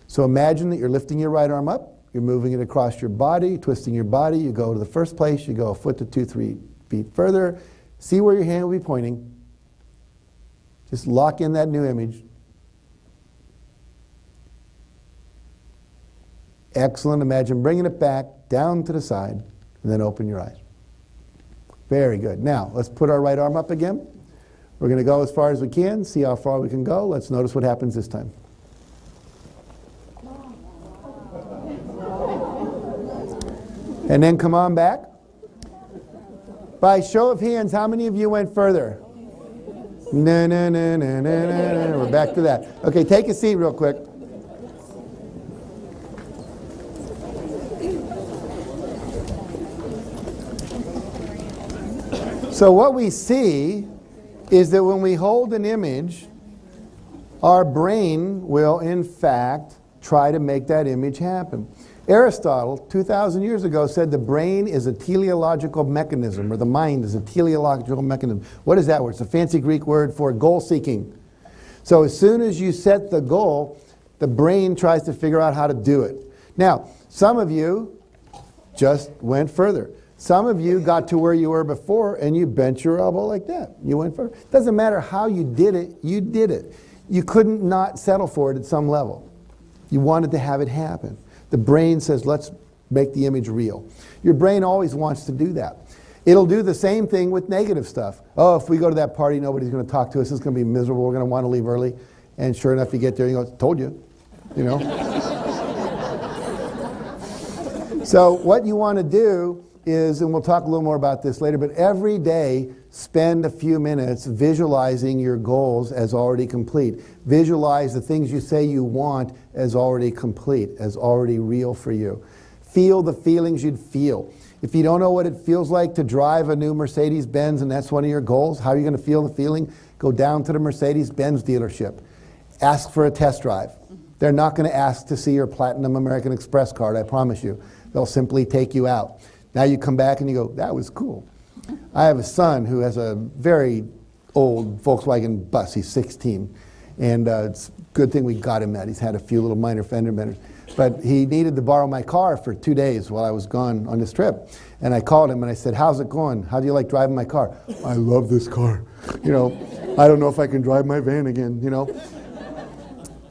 So imagine that you're lifting your right arm up, you're moving it across your body, twisting your body, you go to the first place, you go a foot to 2, 3 feet further. See where your hand will be pointing. Just lock in that new image. Excellent. Imagine bringing it back, down to the side, and then open your eyes. Very good. Now, let's put our right arm up again. We're going to go as far as we can, see how far we can go. Let's notice what happens this time. And then come on back. By show of hands, how many of you went further? No, no, no, no, no, no, no. We're back to that. Okay, take a seat real quick. So what we see is that when we hold an image, our brain will, in fact, try to make that image happen. Aristotle, 2,000 years ago, said the brain is a teleological mechanism, or the mind is a teleological mechanism. What is that word? It's a fancy Greek word for goal-seeking. So as soon as you set the goal, the brain tries to figure out how to do it. Now, some of you just went further. Some of you got to where you were before and you bent your elbow like that. You went further. It doesn't matter how you did it, you did it. You couldn't not settle for it at some level. You wanted to have it happen. The brain says, let's make the image real. Your brain always wants to do that. It'll do the same thing with negative stuff. Oh, if we go to that party, nobody's going to talk to us. It's going to be miserable. We're going to want to leave early. And sure enough, you get there and you go, told you, you know. So what you want to do is, and we'll talk a little more about this later, but every day spend a few minutes visualizing your goals as already complete. Visualize the things you say you want as already complete, as already real for you. Feel the feelings you'd feel. If you don't know what it feels like to drive a new Mercedes-Benz and that's one of your goals, how are you going to feel the feeling? Go down to the Mercedes-Benz dealership. Ask for a test drive. They're not going to ask to see your Platinum American Express card, I promise you. They'll simply take you out. Now you come back and you go, that was cool. I have a son who has a very old Volkswagen bus. He's 16. And it's a good thing we got him that. He's had a few little minor fender benders. But he needed to borrow my car for 2 days while I was gone on this trip. And I called him and I said, how's it going? How do you like driving my car? I love this car. You know, I don't know if I can drive my van again, you know.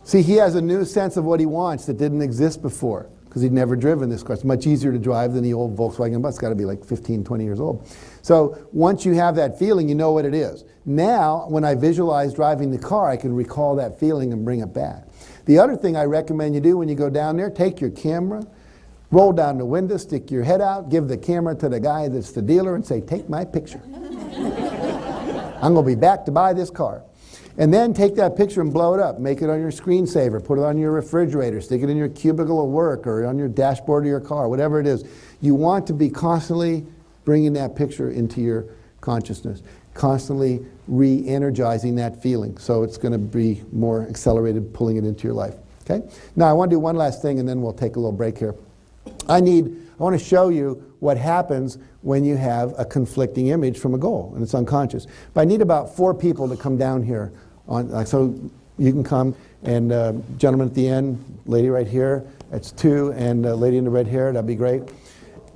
See, he has a new sense of what he wants that didn't exist before because he'd never driven this car. It's much easier to drive than the old Volkswagen bus. It's got to be like 15, 20 years old. So once you have that feeling, you know what it is. Now, when I visualize driving the car, I can recall that feeling and bring it back. The other thing I recommend you do when you go down there, take your camera, roll down the window, stick your head out, give the camera to the guy that's the dealer and say, take my picture. I'm going to be back to buy this car. And then take that picture and blow it up. Make it on your screensaver, put it on your refrigerator, stick it in your cubicle at work or on your dashboard of your car, whatever it is. You want to be constantly bringing that picture into your consciousness, constantly re-energizing that feeling. So it's going to be more accelerated, pulling it into your life. Okay? Now I want to do one last thing and then we'll take a little break here. I want to show you what happens when you have a conflicting image from a goal and it's unconscious. But I need about 4 people to come down here. So you can come, and gentleman at the end, lady right here, that's 2, and lady in the red hair, that'd be great.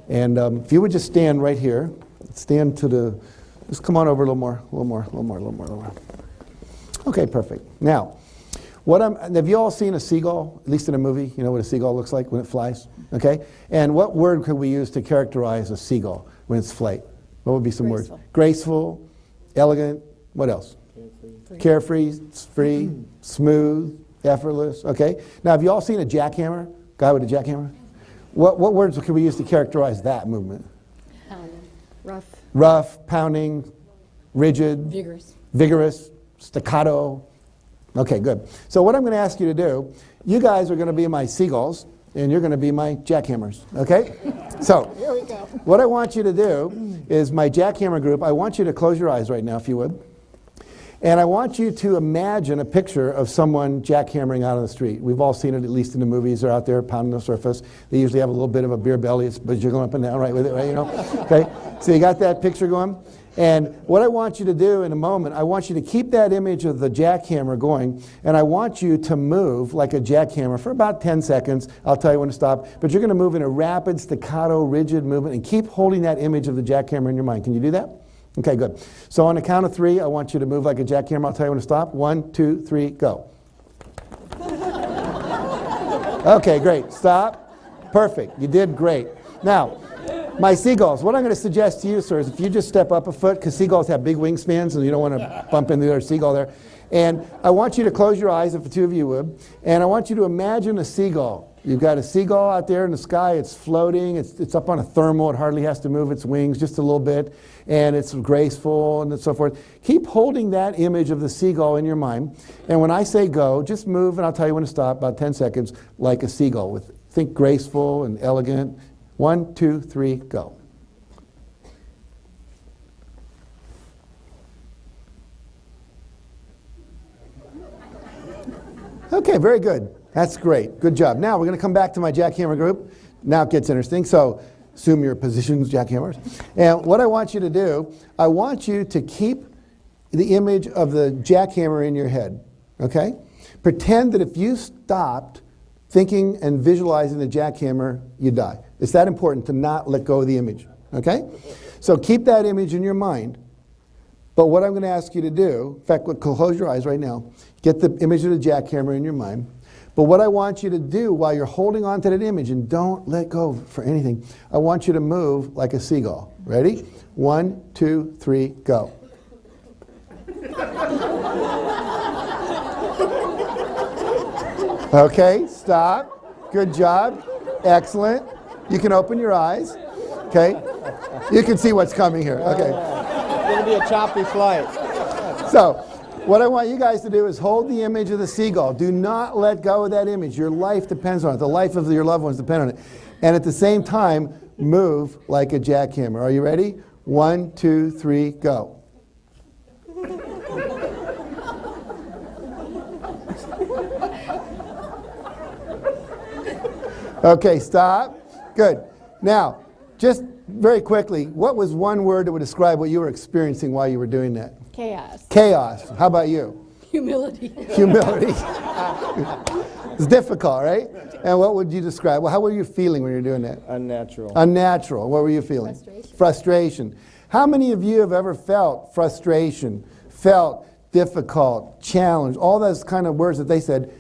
And if you would just stand right here, stand to the, just come on over a little more. Okay, perfect. Now, have you all seen a seagull, at least in a movie? You know what a seagull looks like when it flies? Okay? And what word could we use to characterize a seagull when it's flight? What would be some words? Graceful, elegant, what else? Carefree, free, smooth, effortless. Okay? Now, have you all seen a jackhammer? Guy with a jackhammer? What words could we use to characterize that movement? Rough, pounding, rigid, vigorous, staccato. Okay, good. So what I'm going to ask you to do, you guys are going to be my seagulls, and you're going to be my jackhammers, okay? So, here we go. What I want you to do is my jackhammer group, I want you to close your eyes right now, if you would. And I want you to imagine a picture of someone jackhammering out on the street. We've all seen it, at least in the movies. They're out there pounding the surface. They usually have a little bit of a beer belly, but you're going up and down right with it, right? You know? Okay? So you got that picture going? And what I want you to do in a moment, I want you to keep that image of the jackhammer going, and I want you to move like a jackhammer for about 10 seconds. I'll tell you when to stop. But you're going to move in a rapid, staccato, rigid movement, and keep holding that image of the jackhammer in your mind. Can you do that? Okay, good. So on the count of 3, I want you to move like a jackhammer. I'll tell you when to stop. 1, 2, 3, go. Okay, great. Stop. Perfect. You did great. Now, my seagulls, what I'm going to suggest to you, sir, is if you just step up a foot, because seagulls have big wingspans and you don't want to bump into the other seagull there. And I want you to close your eyes, if the 2 of you would, and I want you to imagine a seagull. You've got a seagull out there in the sky, it's floating, it's up on a thermal, it hardly has to move its wings just a little bit, and it's graceful and so forth. Keep holding that image of the seagull in your mind, and when I say go, just move and I'll tell you when to stop, about 10 seconds, like a seagull. Think graceful and elegant. 1, 2, 3, go. Okay, very good. That's great. Good job. Now we're going to come back to my jackhammer group. Now it gets interesting. So assume your positions, jackhammers. And what I want you to do, I want you to keep the image of the jackhammer in your head. Okay? Pretend that if you stopped thinking and visualizing the jackhammer, you die. It's that important to not let go of the image. Okay? So keep that image in your mind. But what I'm going to ask you to do, in fact, close your eyes right now. Get the image of the jackhammer in your mind. But what I want you to do while you're holding on to that image, and don't let go for anything, I want you to move like a seagull. Ready? 1, 2, 3, go. Okay, stop. Good job. Excellent. You can open your eyes. Okay? You can see what's coming here. Okay. going to be a choppy flight. So, what I want you guys to do is hold the image of the seagull. Do not let go of that image. Your life depends on it. The life of your loved ones depend on it. And at the same time, move like a jackhammer. Are you ready? 1, 2, 3, go. Okay, stop. Good. Now, just very quickly, what was one word that would describe what you were experiencing while you were doing that? Chaos. Chaos. How about you? Humility. Humility. It's difficult, right? And what would you describe? Well, how were you feeling when you were doing that? Unnatural. Unnatural. What were you feeling? Frustration. Frustration. How many of you have ever felt frustration, felt difficult, challenged, all those kind of words that they said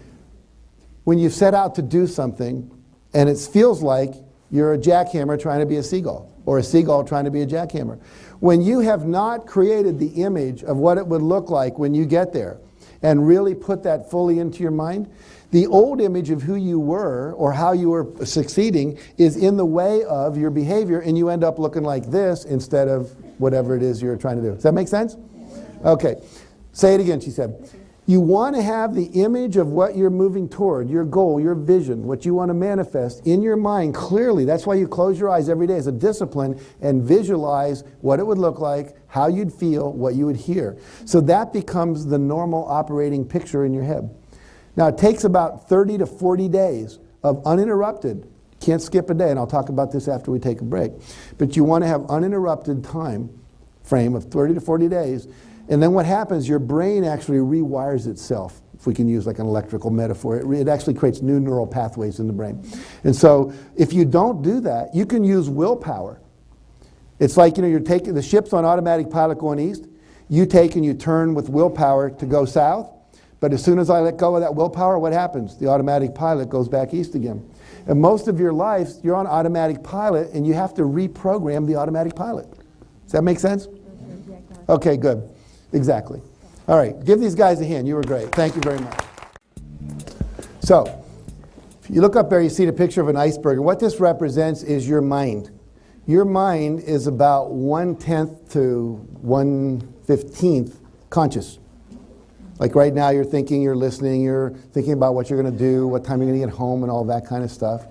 when you set out to do something and it feels like you're a jackhammer trying to be a seagull or a seagull trying to be a jackhammer? When you have not created the image of what it would look like when you get there and really put that fully into your mind, the old image of who you were or how you were succeeding is in the way of your behavior, and you end up looking like this instead of whatever it is you're trying to do. Does that make sense? Okay. Say it again, she said. You want to have the image of what you're moving toward, your goal, your vision, what you want to manifest in your mind clearly. That's why you close your eyes every day as a discipline and visualize what it would look like, how you'd feel, what you would hear. So that becomes the normal operating picture in your head. Now, it takes about 30 to 40 days of uninterrupted, can't skip a day, and I'll talk about this after we take a break, but you want to have uninterrupted time frame of 30 to 40 days, and then what happens, your brain actually rewires itself, if we can use like an electrical metaphor. It actually creates new neural pathways in the brain. And so, if you don't do that, you can use willpower. It's like, you're taking, the ship's on automatic pilot going east, you take and you turn with willpower to go south, but as soon as I let go of that willpower, what happens? The automatic pilot goes back east again. And most of your life, you're on automatic pilot, and you have to reprogram the automatic pilot. Does that make sense? Okay, good. Exactly. All right, give these guys a hand. You were great. Thank you very much. So, if you look up there, you see the picture of an iceberg. And what this represents is your mind. Your mind is about 1/10 to 1/15 conscious. Like right now, you're thinking, you're listening, you're thinking about what you're going to do, what time you're going to get home, and all that kind of stuff.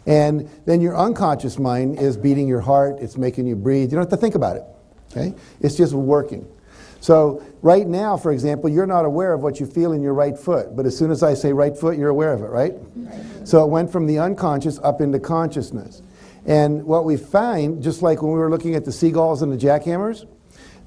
And then your unconscious mind is beating your heart, it's making you breathe. You don't have to think about it. Okay? It's just working. So right now, for example, you're not aware of what you feel in your right foot, but as soon as I say right foot, you're aware of it, right? So it went from the unconscious up into consciousness. And what we find, just like when we were looking at the seagulls and the jackhammers,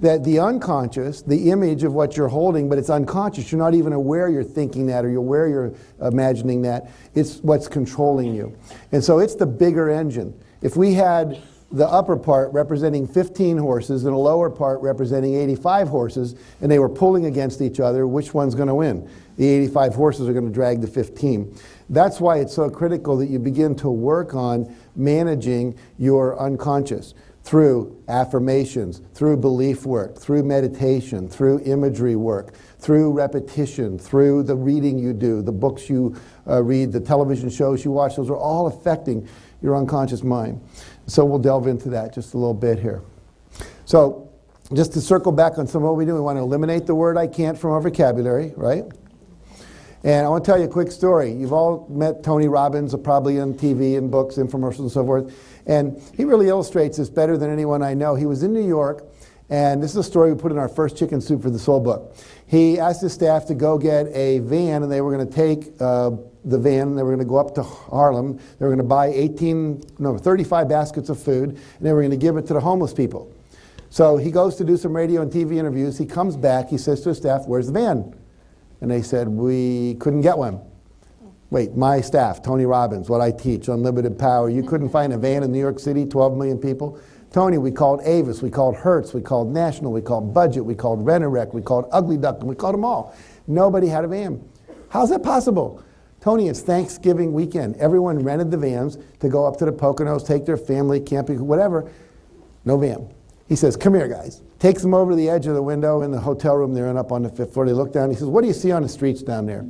that the unconscious, the image of what you're holding, but it's unconscious, you're not even aware you're thinking that or you're aware you're imagining that, it's what's controlling you. And so it's the bigger engine. If we had the upper part representing 15 horses and a lower part representing 85 horses, and they were pulling against each other, which one's going to win? The 85 horses are going to drag the 15. That's why it's so critical that you begin to work on managing your unconscious through affirmations, through belief work, through meditation, through imagery work, through repetition, through the reading you do, the books you read, the television shows you watch. Those are all affecting your unconscious mind. So we'll delve into that just a little bit here. So just to circle back on some of what we do, we want to eliminate the word I can't from our vocabulary, right? And I want to tell you a quick story. You've all met Tony Robbins, probably on TV and books, infomercials and so forth. And he really illustrates this better than anyone I know. He was in New York, and this is a story we put in our first Chicken Soup for the Soul book. He asked his staff to go get a van, and they were going to take the van, and they were going to go up to Harlem. They were going to buy 35 baskets of food, and they were going to give it to the homeless people. So he goes to do some radio and TV interviews. He comes back. He says to his staff, "Where's the van?" And they said, "We couldn't get one." Wait, my staff, Tony Robbins, what I teach, unlimited power. You couldn't find a van in New York City, 12 million people? Tony, we called Avis, we called Hertz, we called National, we called Budget, we called Rent-A-Wreck, we called Ugly Duck, we called them all. Nobody had a van. How's that possible? Tony, it's Thanksgiving weekend. Everyone rented the vans to go up to the Poconos, take their family, camping, whatever. No van. He says, "Come here, guys." Takes them over to the edge of the window in the hotel room there and up on the 5th floor. They look down. He says, "What do you see on the streets down there?"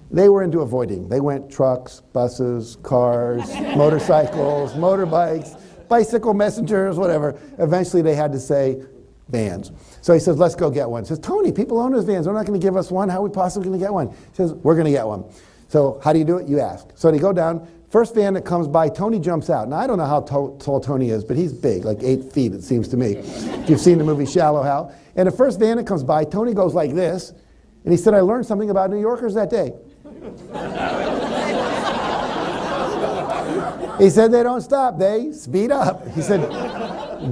They were into avoiding. They went trucks, buses, cars, motorcycles, motorbikes, bicycle messengers, whatever. Eventually they had to say, vans. So he says, let's go get one. He says, Tony, people own those vans. They're not going to give us one. How are we possibly going to get one? He says, we're going to get one. So how do you do it? You ask. So they go down. First van that comes by, Tony jumps out. Now, I don't know how tall Tony is, but he's big, like 8 feet, it seems to me. If you've seen the movie Shallow Hal. And the first van that comes by, Tony goes like this. And he said, I learned something about New Yorkers that day. He said, they don't stop, they speed up. He said,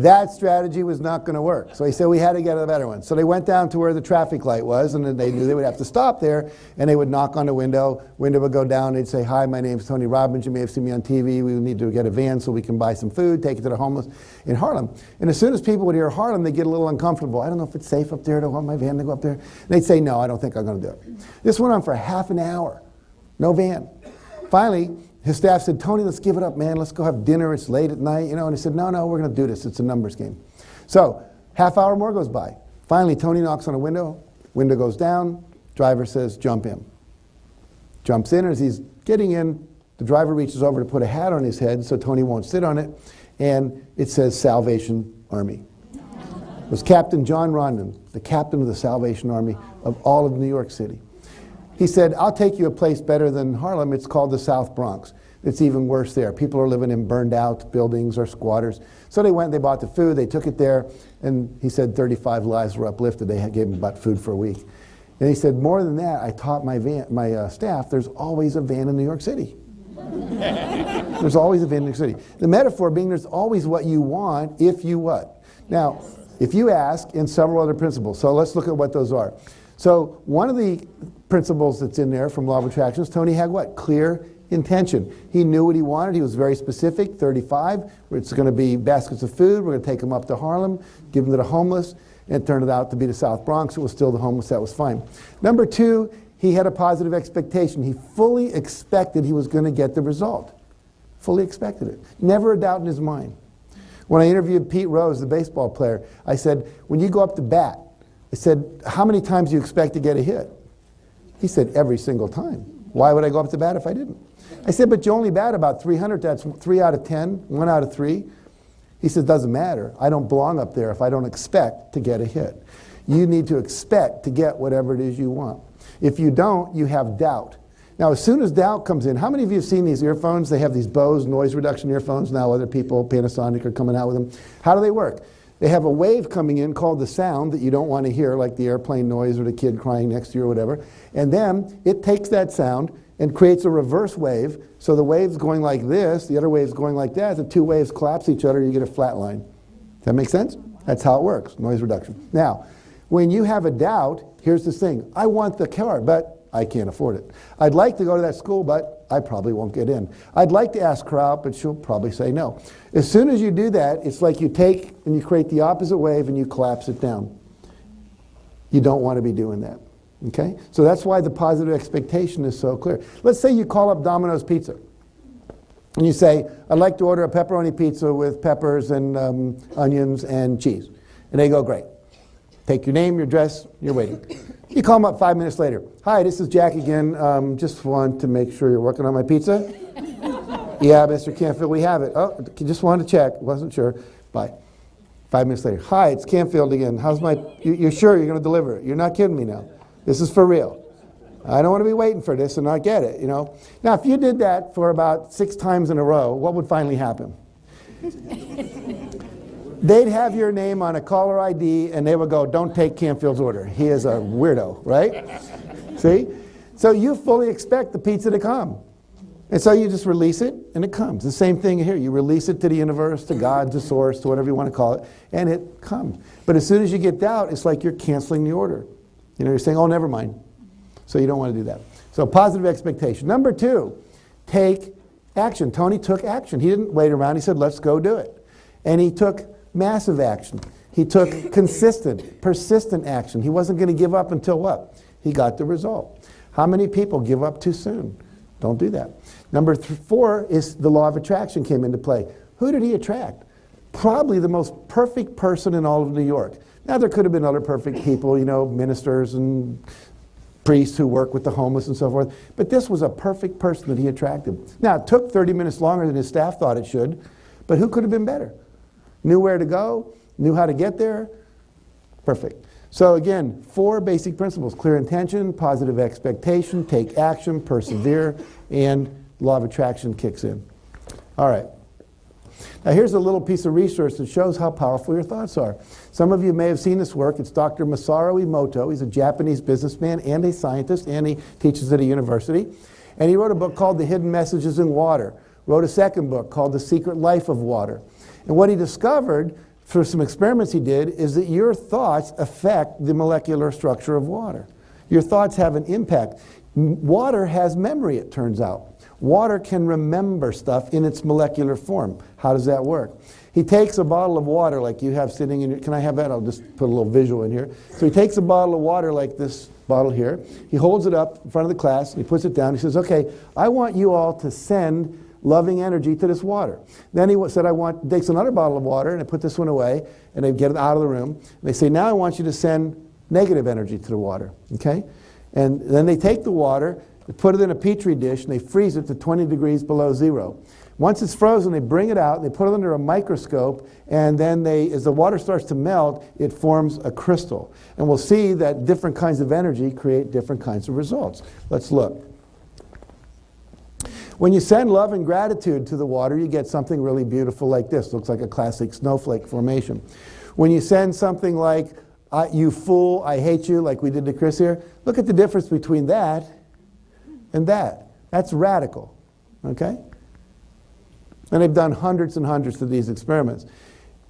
that strategy was not going to work. So he said, we had to get a better one. So they went down to where the traffic light was, and then they knew they would have to stop there, and they would knock on the window. Window would go down. They'd say, hi, my name's Tony Robbins. You may have seen me on TV. We need to get a van so we can buy some food, take it to the homeless in Harlem. And as soon as people would hear Harlem, they'd get a little uncomfortable. I don't know if it's safe up there. Do I want my van to go up there? And they'd say, no, I don't think I'm going to do it. This went on for half an hour. No van. Finally, his staff said, Tony, let's give it up, man. Let's go have dinner. It's late at night, you know. And he said, no, we're going to do this. It's a numbers game. So half hour more goes by. Finally, Tony knocks on a window. Window goes down. Driver says, jump in. Jumps in. As he's getting in, the driver reaches over to put a hat on his head so Tony won't sit on it. And it says Salvation Army. It was Captain John Rondon, the captain of the Salvation Army of all of New York City. He said, I'll take you a place better than Harlem. It's called the South Bronx. It's even worse there. People are living in burned out buildings or squatters. So they went, they bought the food, they took it there, and he said 35 lives were uplifted. They gave him about food for a week. And he said, more than that, I taught my staff, there's always a van in New York City. There's always a van in New York City. The metaphor being there's always what you want if you what? Now, if you ask, and several other principles. So let's look at what those are. So one of the principles that's in there from Law of Attraction is Tony had what? Clear intention. He knew what he wanted. He was very specific. 35, it's going to be baskets of food. We're going to take them up to Harlem, give them to the homeless, and it turned out to be the South Bronx. It was still the homeless. That was fine. Number 2, he had a positive expectation. He fully expected he was going to get the result. Fully expected it. Never a doubt in his mind. When I interviewed Pete Rose, the baseball player, I said, when you go up to bat, I said, how many times do you expect to get a hit? He said, every single time. Why would I go up to bat if I didn't? I said, but you only bat about 300. That's 3 out of 10, 1 out of 3. He said, doesn't matter. I don't belong up there if I don't expect to get a hit. You need to expect to get whatever it is you want. If you don't, you have doubt. Now, as soon as doubt comes in, how many of you have seen these earphones? They have these Bose noise reduction earphones. Now other people, Panasonic, are coming out with them. How do they work? They have a wave coming in called the sound that you don't want to hear, like the airplane noise or the kid crying next to you or whatever. And then it takes that sound and creates a reverse wave. So the wave's going like this, the other wave's going like that. The two waves collapse each other, you get a flat line. Does that make sense? That's how it works, noise reduction. Now, when you have a doubt, here's this thing. I want the car, but I can't afford it. I'd like to go to that school, but I probably won't get in. I'd like to ask her out, but she'll probably say no. As soon as you do that, it's like you take and you create the opposite wave and you collapse it down. You don't want to be doing that. Okay? So that's why the positive expectation is so clear. Let's say you call up Domino's Pizza. And you say, I'd like to order a pepperoni pizza with peppers and onions and cheese. And they go, great. Take your name, your address, you're waiting. You call them up 5 minutes later. Hi, this is Jack again. Just want to make sure you're working on my pizza. Yeah, Mr. Kенfild, we have it. Oh, just wanted to check. Wasn't sure. Bye. 5 minutes later. Hi, it's Kенfild again. How's my... You're sure you're going to deliver it? You're not kidding me now. This is for real. I don't want to be waiting for this and not get it, you know. Now, if you did that for about 6 times in a row, what would finally happen? They'd have your name on a caller ID, and they would go, don't take Kенfield's order. He is a weirdo, right? See? So you fully expect the pizza to come. And so you just release it, and it comes. The same thing here. You release it to the universe, to God, to source, to whatever you want to call it, and it comes. But as soon as you get doubt, it's like you're canceling the order. You know, you're saying, oh, never mind. So you don't want to do that. So positive expectation. Number 2, take action. Tony took action. He didn't wait around. He said, let's go do it. And he took massive action. He took consistent, persistent action. He wasn't going to give up until what? He got the result. How many people give up too soon? Don't do that. Number 4 is the law of attraction came into play. Who did he attract? Probably the most perfect person in all of New York. Now, there could have been other perfect people, you know, ministers and priests who work with the homeless and so forth. But this was a perfect person that he attracted. Now, it took 30 minutes longer than his staff thought it should, but who could have been better? Knew where to go, knew how to get there, Perfect. So again, 4 basic principles: clear intention, positive expectation, take action, persevere, and law of attraction kicks in. All right. Now here's a little piece of research that shows how powerful your thoughts are. Some of you may have seen this work. It's Dr. Masaru Emoto. He's a Japanese businessman and a scientist, and he teaches at a university. And he wrote a book called The Hidden Messages in Water. Wrote a second book called The Secret Life of Water. And what he discovered through some experiments he did is that your thoughts affect the molecular structure of water. Your thoughts have an impact. Water has memory, it turns out. Water can remember stuff in its molecular form. How does that work? He takes a bottle of water like you have sitting in your, can I have that? I'll just put a little visual in here. So he takes a bottle of water like this bottle here. He holds it up in front of the class, and he puts it down. He says, okay, I want you all to send loving energy to this water. Then he said, takes another bottle of water, and I put this one away, and they get it out of the room. And they say, now I want you to send negative energy to the water, okay? And then they take the water, they put it in a petri dish, and they freeze it to 20 degrees below zero. Once it's frozen, they bring it out, and they put it under a microscope, and then as the water starts to melt, it forms a crystal. And we'll see that different kinds of energy create different kinds of results. Let's look. When you send love and gratitude to the water, you get something really beautiful like this. Looks like a classic snowflake formation. When you send something like, you fool, I hate you, like we did to Chris here, look at the difference between that and that. That's radical, okay? And they've done hundreds and hundreds of these experiments.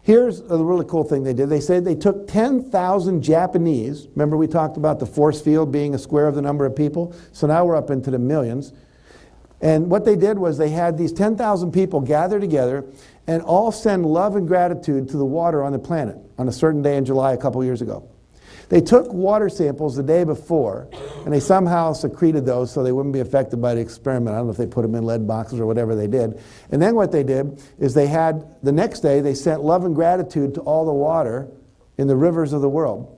Here's a really cool thing they did. They said they took 10,000 Japanese, remember we talked about the force field being a square of the number of people? So now we're up into the millions. And what they did was they had these 10,000 people gather together and all send love and gratitude to the water on the planet on a certain day in July a couple years ago. They took water samples the day before, and they somehow secreted those so they wouldn't be affected by the experiment. I don't know if they put them in lead boxes or whatever they did. And then what they did is they had, the next day, they sent love and gratitude to all the water in the rivers of the world.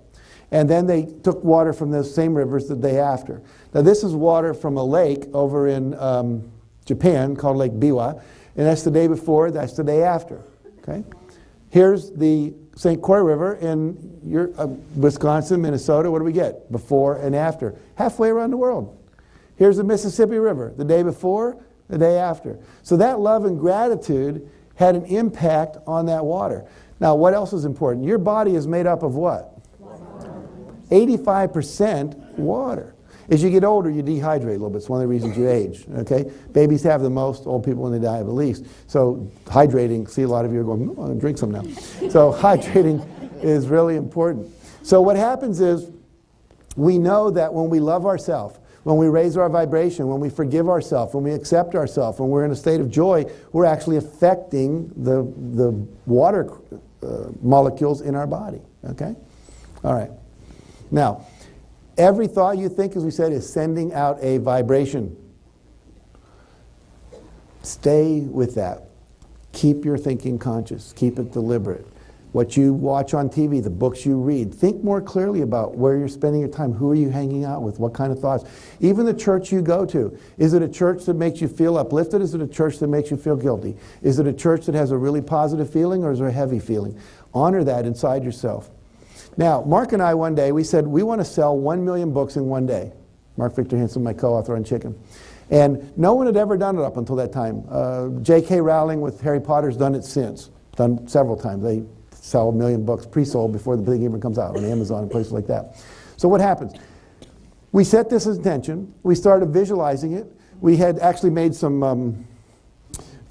And then they took water from those same rivers the day after. Now this is water from a lake over in Japan called Lake Biwa, and that's the day before, that's the day after. Okay? Here's the St. Croix River in Wisconsin, Minnesota. What do we get? Before and after. Halfway around the world. Here's the Mississippi River, the day before, the day after. So that love and gratitude had an impact on that water. Now what else is important? Your body is made up of what? 85% water. As you get older, you dehydrate a little bit. It's one of the reasons you age, okay? Babies have the most, old people when they die have the least. So hydrating, see a lot of you are going, I'm going to drink some now. So hydrating is really important. So what happens is we know that when we love ourselves, when we raise our vibration, when we forgive ourselves, when we accept ourselves, when we're in a state of joy, we're actually affecting the water molecules in our body, okay? All right. Now, every thought you think, as we said, is sending out a vibration. Stay with that. Keep your thinking conscious. Keep it deliberate. What you watch on TV, the books you read, think more clearly about where you're spending your time. Who are you hanging out with? What kind of thoughts? Even the church you go to. Is it a church that makes you feel uplifted? Is it a church that makes you feel guilty? Is it a church that has a really positive feeling, or is there a heavy feeling? Honor that inside yourself. Now, Mark and I one day, we said we want to sell 1 million books in one day. Mark Victor Hansen, my co-author on Chicken. And no one had ever done it up until that time. J.K. Rowling with Harry Potter's done it since. Done several times. They sell 1 million books pre-sold before the thing even comes out on Amazon and places like that. So what happens? We set this as intention. We started visualizing it. We had actually made some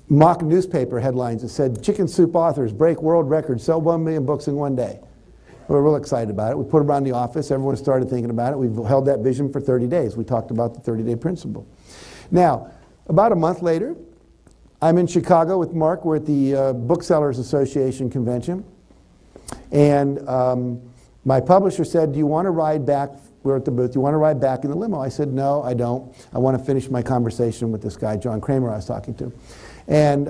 mock newspaper headlines that said, Chicken Soup authors break world record, sell 1 million books in one day. We were real excited about it. We put it around the office. Everyone started thinking about it. We've held that vision for 30 days. We talked about the 30-day principle. Now, about a month later, I'm in Chicago with Mark. We're at the Booksellers Association convention. And my publisher said, do you want to ride back? We're at the booth. Do you want to ride back in the limo? I said, no, I don't. I want to finish my conversation with this guy, John Kramer, I was talking to. And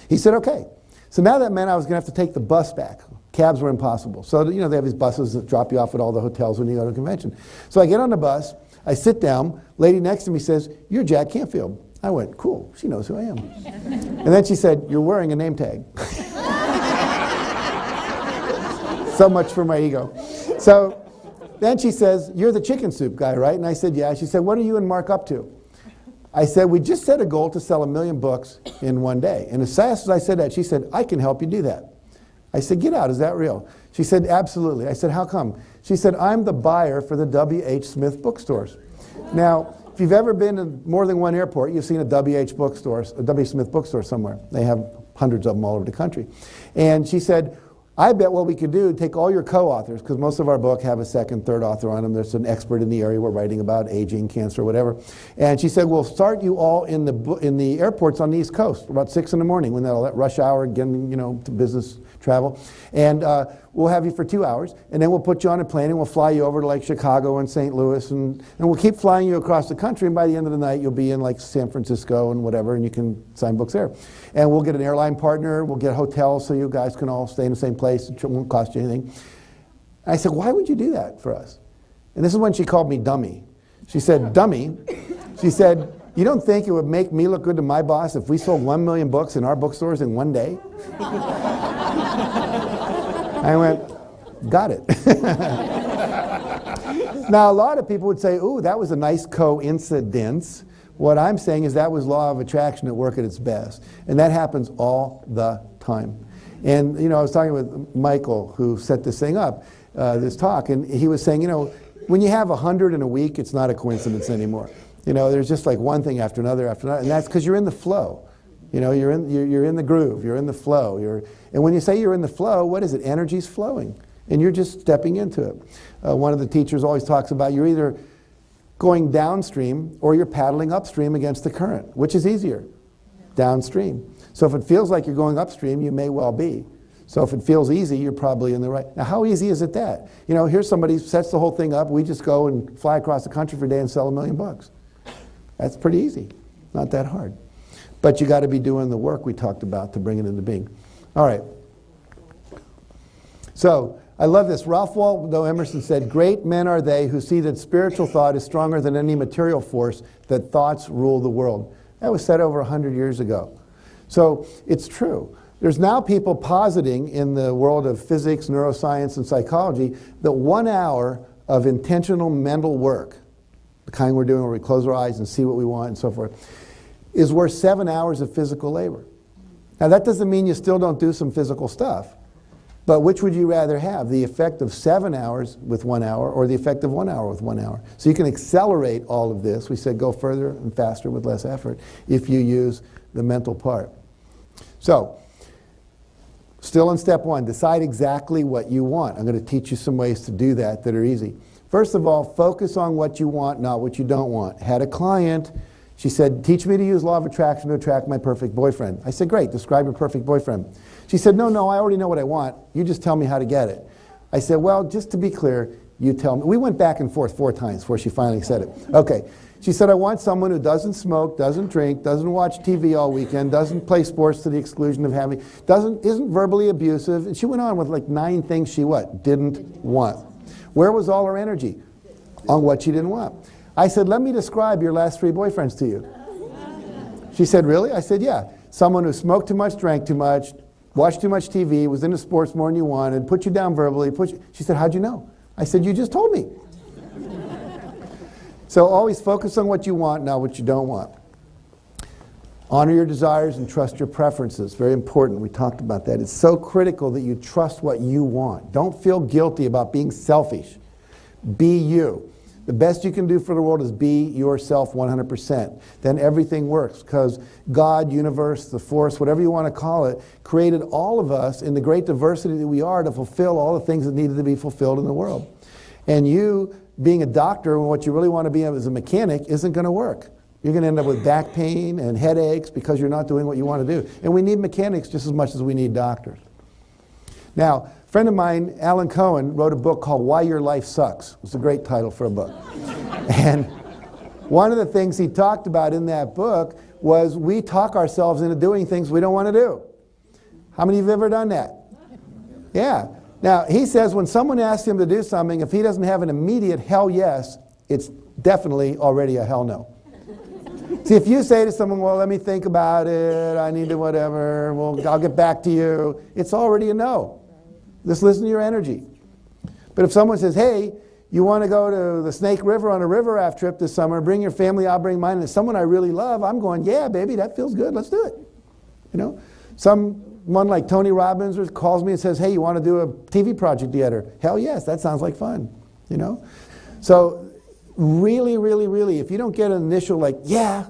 he said, okay. So now that meant I was going to have to take the bus back. Cabs were impossible. So, you know, they have these buses that drop you off at all the hotels when you go to a convention. So I get on the bus, I sit down, lady next to me says, you're Jack Kentfield. I went, cool, she knows who I am. And then she said, you're wearing a name tag. So much for my ego. So then she says, you're the chicken soup guy, right? And I said, yeah. She said, what are you and Mark up to? I said, we just set a goal to sell 1 million books in one day. And as fast as I said that, she said, I can help you do that. I said, get out, is that real? She said, absolutely. I said, how come? She said, I'm the buyer for the W.H. Smith bookstores. Now, if you've ever been to more than one airport, you've seen a W.H. bookstore, a W. Smith bookstore somewhere. They have hundreds of them all over the country. And she said, I bet what we could do, take all your co-authors, because most of our book have a second, third author on them. There's an expert in the area we're writing about, aging, cancer, whatever. And she said, we'll start you all in the airports on the East Coast, about 6 in the morning, when that rush hour, getting, to business travel. And we'll have you for 2 hours, and then we'll put you on a plane, and we'll fly you over to like Chicago and St. Louis, and we'll keep flying you across the country, and by the end of the night, you'll be in like San Francisco and whatever, and you can sign books there. And we'll get an airline partner, we'll get hotels so you guys can all stay in the same place, it won't cost you anything. And I said, why would you do that for us? And this is when she called me dummy. She said, dummy? She said, you don't think it would make me look good to my boss if we sold 1 million books in our bookstores in one day? I went, got it. Now, a lot of people would say, ooh, that was a nice coincidence. What I'm saying is that was law of attraction at work at its best. And that happens all the time. And, I was talking with Michael, who set this thing up, this talk, and he was saying, when you have 100 in a week, it's not a coincidence anymore. There's just like one thing after another, and that's because you're in the flow. You're in the groove, you're in the flow. And when you say you're in the flow, what is it? Energy's flowing, and you're just stepping into it. One of the teachers always talks about you're either going downstream or you're paddling upstream against the current. Which is easier? Downstream. So if it feels like you're going upstream, you may well be. So if it feels easy, you're probably in the right. Now, how easy is it that? Here's somebody who sets the whole thing up. We just go and fly across the country for a day and sell 1 million books. That's pretty easy. Not that hard. But you got to be doing the work we talked about to bring it into being. All right. So I love this. Ralph Waldo Emerson said, great men are they who see that spiritual thought is stronger than any material force, that thoughts rule the world. That was said over 100 years ago. So it's true. There's now people positing in the world of physics, neuroscience, and psychology that 1 hour of intentional mental work, the kind we're doing where we close our eyes and see what we want and so forth, is worth 7 hours of physical labor. Now that doesn't mean you still don't do some physical stuff, but which would you rather have? The effect of 7 hours with 1 hour or the effect of 1 hour with 1 hour? So you can accelerate all of this. We said go further and faster with less effort if you use the mental part. So, still in step 1, decide exactly what you want. I'm going to teach you some ways to do that are easy. First of all, focus on what you want, not what you don't want. Had a client, she said, teach me to use law of attraction to attract my perfect boyfriend. I said, great, describe your perfect boyfriend. She said, no, I already know what I want. You just tell me how to get it. I said, well, just to be clear, you tell me. We went back and forth 4 times before she finally said it. Okay. She said, I want someone who doesn't smoke, doesn't drink, doesn't watch TV all weekend, doesn't play sports to the exclusion of having, isn't verbally abusive. And she went on with like 9 things she didn't want. Where was all her energy? On what she didn't want. I said, let me describe your last 3 boyfriends to you. She said, really? I said, yeah. Someone who smoked too much, drank too much, watched too much TV, was into sports more than you wanted, put you down verbally. She said, how'd you know? I said, you just told me. So always focus on what you want, not what you don't want. Honor your desires and trust your preferences. Very important. We talked about that. It's so critical that you trust what you want. Don't feel guilty about being selfish. Be you. The best you can do for the world is be yourself 100%. Then everything works because God, universe, the force, whatever you want to call it, created all of us in the great diversity that we are to fulfill all the things that needed to be fulfilled in the world. And you, being a doctor and what you really want to be as a mechanic isn't going to work. You're going to end up with back pain and headaches because you're not doing what you want to do. And we need mechanics just as much as we need doctors. Now, a friend of mine, Alan Cohen, wrote a book called Why Your Life Sucks. It's a great title for a book. And one of the things he talked about in that book was we talk ourselves into doing things we don't want to do. How many of you have ever done that? Yeah. Now, he says when someone asks him to do something, if he doesn't have an immediate hell yes, it's definitely already a hell no. See, if you say to someone, well, let me think about it, I need to whatever, well, I'll get back to you, it's already a no. Just listen to your energy. But if someone says, hey, you want to go to the Snake River on a river raft trip this summer, bring your family, I'll bring mine, and it's someone I really love, I'm going, yeah, baby, that feels good, let's do it. You know, someone like Tony Robbins calls me and says, hey, you want to do a TV project together? Hell yes, that sounds like fun, you know? So really, really, really, if you don't get an initial like, yeah,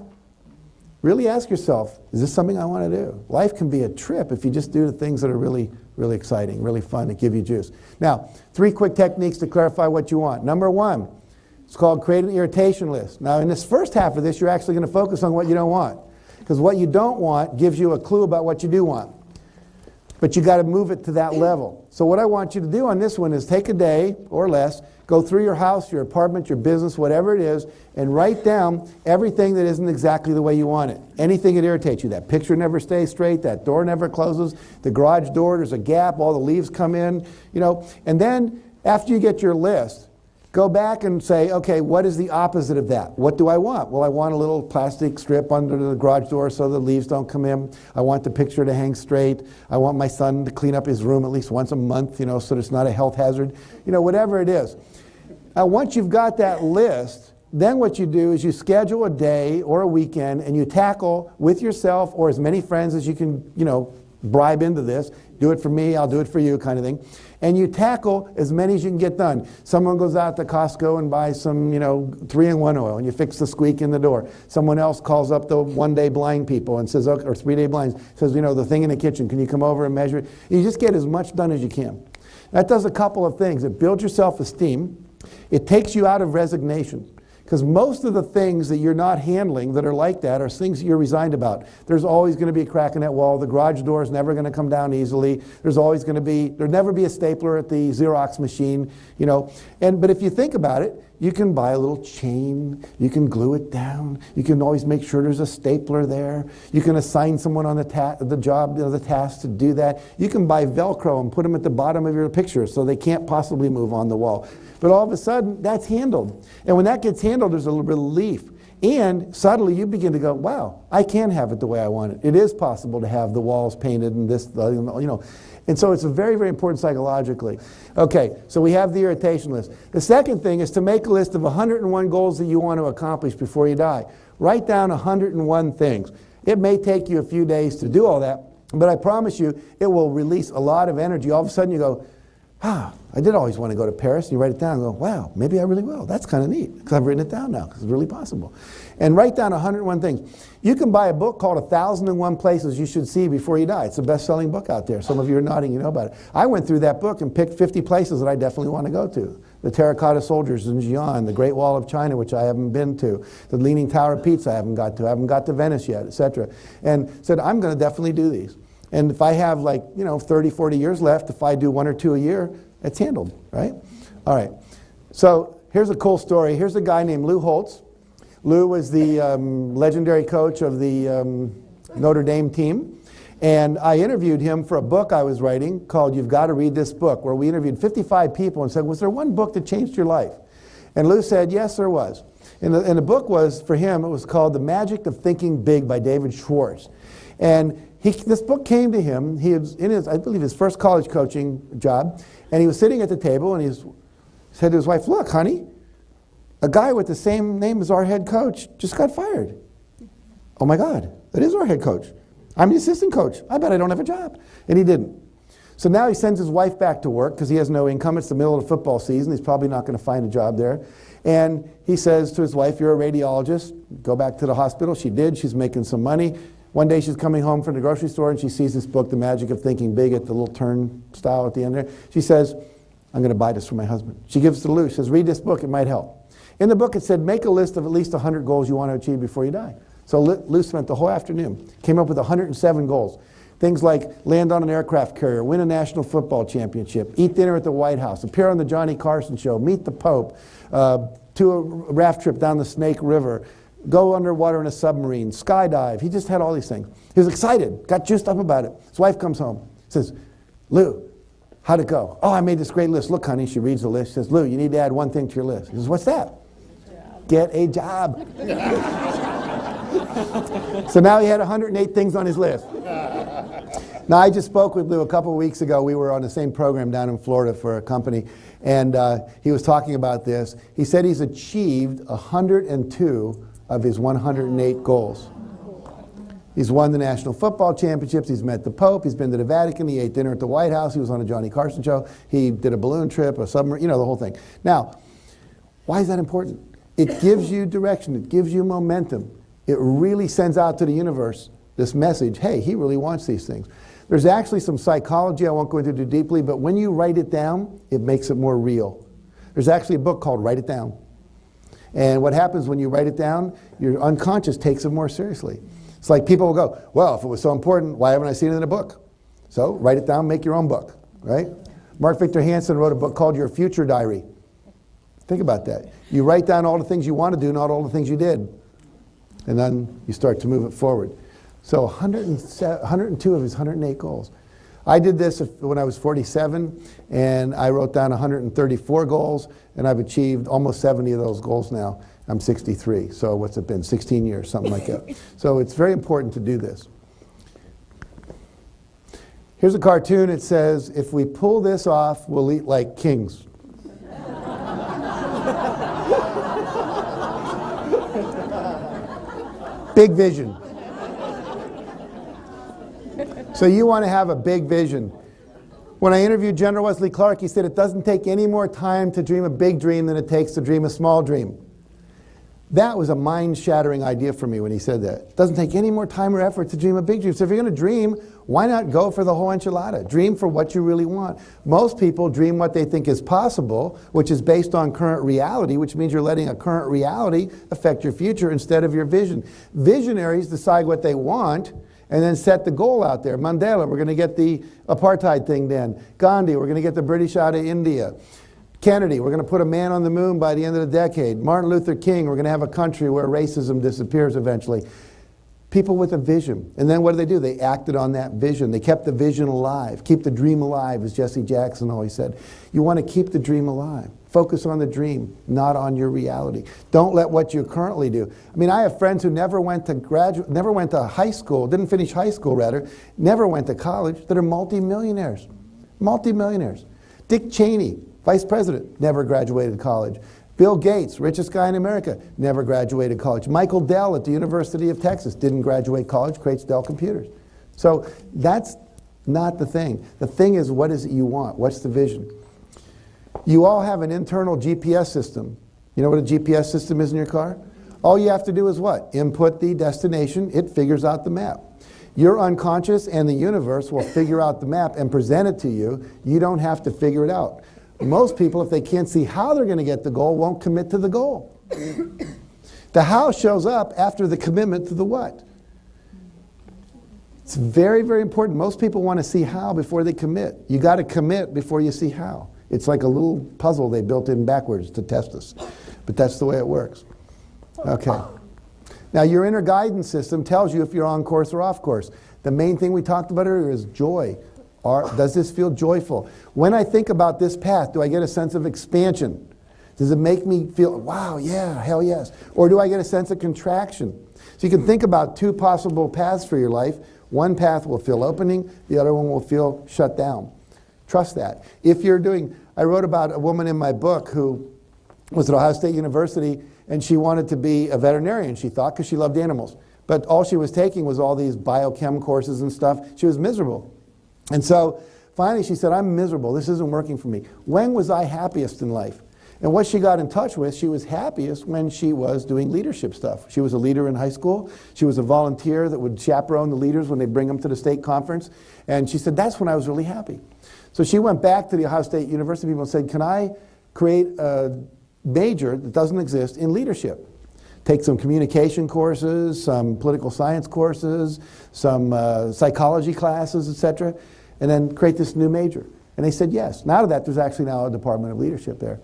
really ask yourself, is this something I want to do? Life can be a trip if you just do the things that are really, really exciting, really fun, that give you juice. Now, 3 quick techniques to clarify what you want. Number 1, it's called create an irritation list. Now, in this first half of this, you're actually going to focus on what you don't want, because what you don't want gives you a clue about what you do want. But you got to move it to that level. So what I want you to do on this one is take a day or less, go through your house, your apartment, your business, whatever it is, and write down everything that isn't exactly the way you want it. Anything that irritates you. That picture never stays straight, that door never closes, the garage door, there's a gap, all the leaves come in, you know. And then after you get your list, go back and say, okay, what is the opposite of that? What do I want? Well, I want a little plastic strip under the garage door so the leaves don't come in. I want the picture to hang straight. I want my son to clean up his room at least once a month, you know, so it's not a health hazard. You know, whatever it is. Now, once you've got that list, then what you do is you schedule a day or a weekend and you tackle with yourself or as many friends as you can, you know, bribe into this. Do it for me, I'll do it for you kind of thing. And you tackle as many as you can get done. Someone goes out to Costco and buys some, you know, 3-in-1 oil and you fix the squeak in the door. Someone else calls up the one-day blind people and says, okay, or 3-day blinds, says, you know, the thing in the kitchen, can you come over and measure it? You just get as much done as you can. That does a couple of things. It builds your self-esteem. It takes you out of resignation. Because most of the things that you're not handling that are like that are things that you're resigned about. There's always going to be a crack in that wall. The garage door is never going to come down easily. There'll never be a stapler at the Xerox machine, you know. But if you think about it, you can buy a little chain. You can glue it down. You can always make sure there's a stapler there. You can assign someone on the job, you know, the task to do that. You can buy Velcro and put them at the bottom of your picture so they can't possibly move on the wall. But all of a sudden, that's handled. And when that gets handled, there's a little relief. And suddenly you begin to go, wow, I can have it the way I want it. It is possible to have the walls painted and this, you know. And so it's very, very important psychologically. Okay, so we have the irritation list. The second thing is to make a list of 101 goals that you want to accomplish before you die. Write down 101 things. It may take you a few days to do all that, but I promise you it will release a lot of energy. All of a sudden you go, I did always want to go to Paris. And you write it down and go, wow, maybe I really will. That's kind of neat because I've written it down now because it's really possible. And write down 101 things. You can buy a book called 1,001 Places You Should See Before You Die. It's a best-selling book out there. Some of you are nodding, you know about it. I went through that book and picked 50 places that I definitely want to go to. The Terracotta Soldiers in Xi'an, the Great Wall of China, which I haven't been to, the Leaning Tower of Pisa I haven't got to Venice yet, etc. And said, I'm going to definitely do these. And if I have 30, 40 years left, if I do 1 or 2 a year, it's handled, right? All right. So here's a cool story. Here's a guy named Lou Holtz. Lou was the legendary coach of the Notre Dame team. And I interviewed him for a book I was writing called You've Got to Read This Book, where we interviewed 55 people and said, was there one book that changed your life? And Lou said, yes, there was. And the book was, for him, it was called The Magic of Thinking Big by David Schwartz. And this book came to him. He was in I believe, his first college coaching job. And he was sitting at the table and he said to his wife, look, honey, a guy with the same name as our head coach just got fired. Oh my God, that is our head coach. I'm the assistant coach. I bet I don't have a job. And he didn't. So now he sends his wife back to work because he has no income. It's the middle of the football season. He's probably not going to find a job there. And he says to his wife, you're a radiologist. Go back to the hospital. She did. She's making some money. One day she's coming home from the grocery store and she sees this book, The Magic of Thinking Big, at the little turnstile at the end there. She says, I'm going to buy this for my husband. She gives it to Lou. She says, read this book. It might help. In the book it said, make a list of at least 100 goals you want to achieve before you die. So Lou spent the whole afternoon, came up with 107 goals. Things like land on an aircraft carrier, win a national football championship, eat dinner at the White House, appear on the Johnny Carson show, meet the Pope, do a raft trip down the Snake River, go underwater in a submarine, skydive. He just had all these things. He was excited, got juiced up about it. His wife comes home, says, Lou, how'd it go? Oh, I made this great list. Look, honey, she reads the list. She says, Lou, you need to add one thing to your list. He says, what's that? Get a job. So now he had 108 things on his list. Now, I just spoke with Lou a couple of weeks ago. We were on the same program down in Florida for a company, and he was talking about this. He said he's achieved 102 of his 108 goals. He's won the National Football Championships. He's met the Pope. He's been to the Vatican. He ate dinner at the White House. He was on a Johnny Carson show. He did a balloon trip, a submarine, you know, the whole thing. Now, why is that important? It gives you direction. It gives you momentum. It really sends out to the universe this message, hey, he really wants these things. There's actually some psychology I won't go into too deeply, but when you write it down, it makes it more real. There's actually a book called Write It Down. And what happens when you write it down, your unconscious takes it more seriously. It's like people will go, well, if it was so important, why haven't I seen it in a book? So write it down, make your own book, right? Mark Victor Hansen wrote a book called Your Future Diary. Think about that. You write down all the things you want to do, not all the things you did. And then you start to move it forward. So 102 of his 108 goals. I did this when I was 47, and I wrote down 134 goals, and I've achieved almost 70 of those goals now. I'm 63, so what's it been, 16 years, something like that. So it's very important to do this. Here's a cartoon. It says, if we pull this off, we'll eat like kings. Big vision. So you want to have a big vision. When I interviewed General Wesley Clark, he said it doesn't take any more time to dream a big dream than it takes to dream a small dream. That was a mind-shattering idea for me when he said that. It doesn't take any more time or effort to dream a big dream. So if you're going to dream, why not go for the whole enchilada? Dream for what you really want. Most people dream what they think is possible, which is based on current reality, which means you're letting a current reality affect your future instead of your vision. Visionaries decide what they want and then set the goal out there. Mandela, we're going to get the apartheid thing done. Gandhi, we're going to get the British out of India. Kennedy, we're going to put a man on the moon by the end of the decade. Martin Luther King, we're going to have a country where racism disappears eventually. People with a vision. And then what do? They acted on that vision. They kept the vision alive. Keep the dream alive, as Jesse Jackson always said. You want to keep the dream alive. Focus on the dream, not on your reality. Don't let what you currently do. I mean, I have friends who never went to high school, didn't finish high school rather, never went to college, that are multimillionaires. Multimillionaires. Dick Cheney, vice president, never graduated college. Bill Gates, richest guy in America, never graduated college. Michael Dell at the University of Texas, didn't graduate college, creates Dell Computers. So that's not the thing. The thing is, what is it you want? What's the vision? You all have an internal GPS system. You know what a GPS system is in your car? All you have to do is what? Input the destination, it figures out the map. Your unconscious and the universe will figure out the map and present it to you. You don't have to figure it out. Most people, if they can't see how they're going to get the goal, won't commit to the goal. The how shows up after the commitment to the what. It's very, very important. Most people want to see how before they commit. You got to commit before you see how. It's like a little puzzle they built in backwards to test us. But that's the way it works. Okay. Now, your inner guidance system tells you if you're on course or off course. The main thing we talked about earlier is joy. Does this feel joyful? When I think about this path, do I get a sense of expansion? Does it make me feel, wow, yeah, hell yes? Or do I get a sense of contraction? So you can think about two possible paths for your life. One path will feel opening, the other one will feel shut down. Trust that. If you're doing, I wrote about a woman in my book who was at Ohio State University, and she wanted to be a veterinarian, she thought, because she loved animals. But all she was taking was all these biochem courses and stuff. She was miserable. And so finally she said, I'm miserable. This isn't working for me. When was I happiest in life? And what she got in touch with, she was happiest when she was doing leadership stuff. She was a leader in high school. She was a volunteer that would chaperone the leaders when they bring them to the state conference. And she said, that's when I was really happy. So she went back to the Ohio State University people and said, can I create a major that doesn't exist in leadership? Take some communication courses, some political science courses, some psychology classes, etc., and then create this new major. And they said yes. And out of that, there's actually now a Department of Leadership there.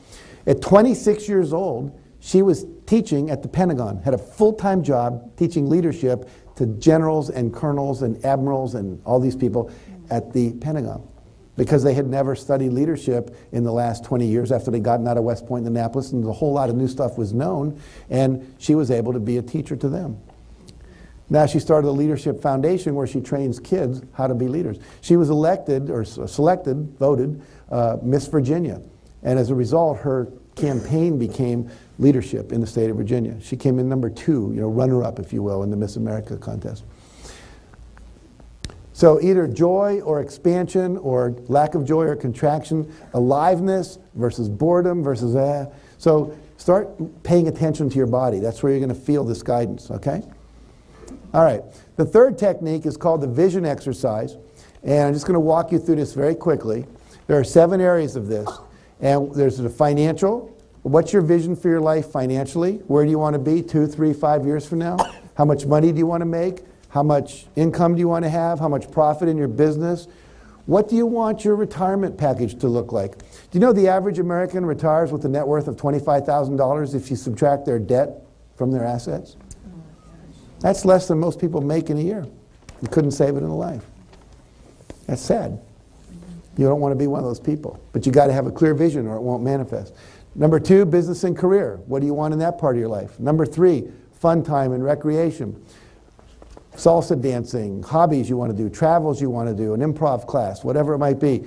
At 26 years old, she was teaching at the Pentagon, had a full-time job teaching leadership to generals and colonels and admirals and all these people at the Pentagon, because they had never studied leadership in the last 20 years after they'd gotten out of West Point and Annapolis, and a whole lot of new stuff was known, and she was able to be a teacher to them. Now she started a leadership foundation where she trains kids how to be leaders. She was elected, or selected, voted, Miss Virginia. And as a result, her campaign became leadership in the state of Virginia. She came in number 2, runner-up, if you will, in the Miss America contest. So either joy or expansion or lack of joy or contraction, aliveness versus boredom versus So start paying attention to your body. That's where you're going to feel this guidance, okay? All right. The third technique is called the vision exercise. And I'm just going to walk you through this very quickly. There are 7 areas of this. And there's the financial. What's your vision for your life financially? Where do you want to be 2, 3, 5 years from now? How much money do you want to make? How much income do you want to have? How much profit in your business? What do you want your retirement package to look like? Do you know the average American retires with a net worth of $25,000 if you subtract their debt from their assets? That's less than most people make in a year. You couldn't save it in a life. That's sad. You don't want to be one of those people. But you got to have a clear vision or it won't manifest. Number 2, business and career. What do you want in that part of your life? Number 3, fun time and recreation. Salsa dancing, hobbies you want to do, travels you want to do, an improv class, whatever it might be.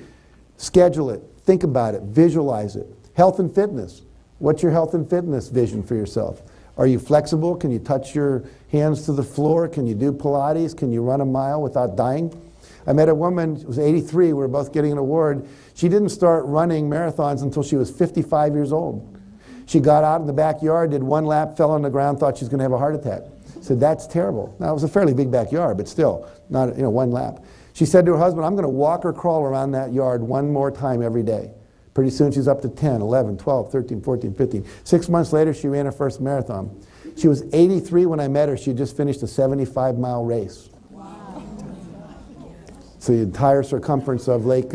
Schedule it, think about it, visualize it. Health and fitness. What's your health and fitness vision for yourself? Are you flexible? Can you touch your hands to the floor? Can you do Pilates? Can you run a mile without dying? I met a woman, she was 83, we were both getting an award. She didn't start running marathons until she was 55 years old. She got out in the backyard, did 1 lap, fell on the ground, thought she was going to have a heart attack. Said, that's terrible. Now, it was a fairly big backyard, but still, not 1 lap. She said to her husband, I'm going to walk or crawl around that yard 1 more time every day. Pretty soon she's up to 10, 11, 12, 13, 14, 15. 6 months later, she ran her first marathon. She was 83 when I met her. She had just finished a 75-mile race. Wow. So the entire circumference of Lake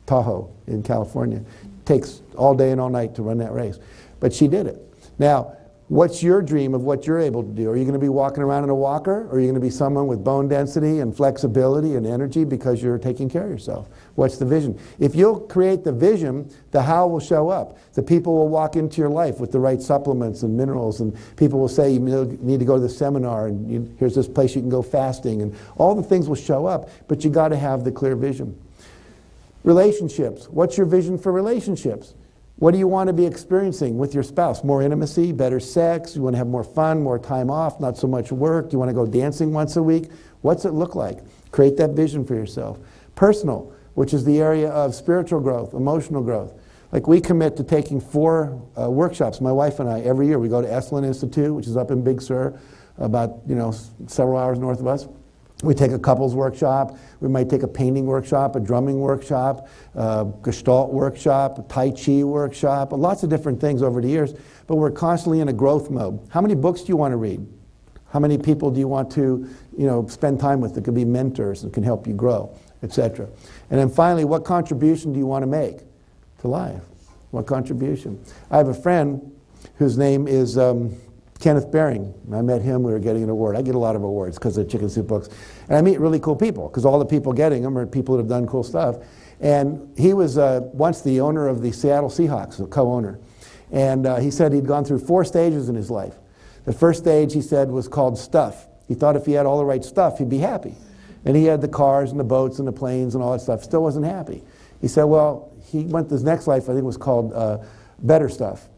Tahoe in California. Takes all day and all night to run that race. But she did it. Now, what's your dream of what you're able to do? Are you going to be walking around in a walker? Or are you going to be someone with bone density and flexibility and energy because you're taking care of yourself? What's the vision? If you'll create the vision, the how will show up. The people will walk into your life with the right supplements and minerals, and people will say you need to go to the seminar, and here's this place you can go fasting, and all the things will show up, but you got to have the clear vision. Relationships. What's your vision for relationships? What do you want to be experiencing with your spouse? More intimacy, better sex, you want to have more fun, more time off, not so much work, you want to go dancing once a week? What's it look like? Create that vision for yourself. Personal, which is the area of spiritual growth, emotional growth. Like we commit to taking 4 workshops, my wife and I, every year. We go to Esalen Institute, which is up in Big Sur, about several hours north of us. We take a couples workshop, we might take a painting workshop, a drumming workshop, a Gestalt workshop, a Tai Chi workshop, lots of different things over the years, but we're constantly in a growth mode. How many books do you want to read? How many people do you want to spend time with that could be mentors and can help you grow, etc. And then finally, what contribution do you want to make to life? What contribution? I have a friend whose name is Kenneth Baring. I met him, we were getting an award. I get a lot of awards because of Chicken Soup books. And I meet really cool people because all the people getting them are people that have done cool stuff. And he was once the owner of the Seattle Seahawks, a co-owner. And he said he'd gone through 4 stages in his life. The first stage, he said, was called stuff. He thought if he had all the right stuff, he'd be happy. And he had the cars and the boats and the planes and all that stuff, still wasn't happy. He said, well, he went to his next life, I think it was called better stuff.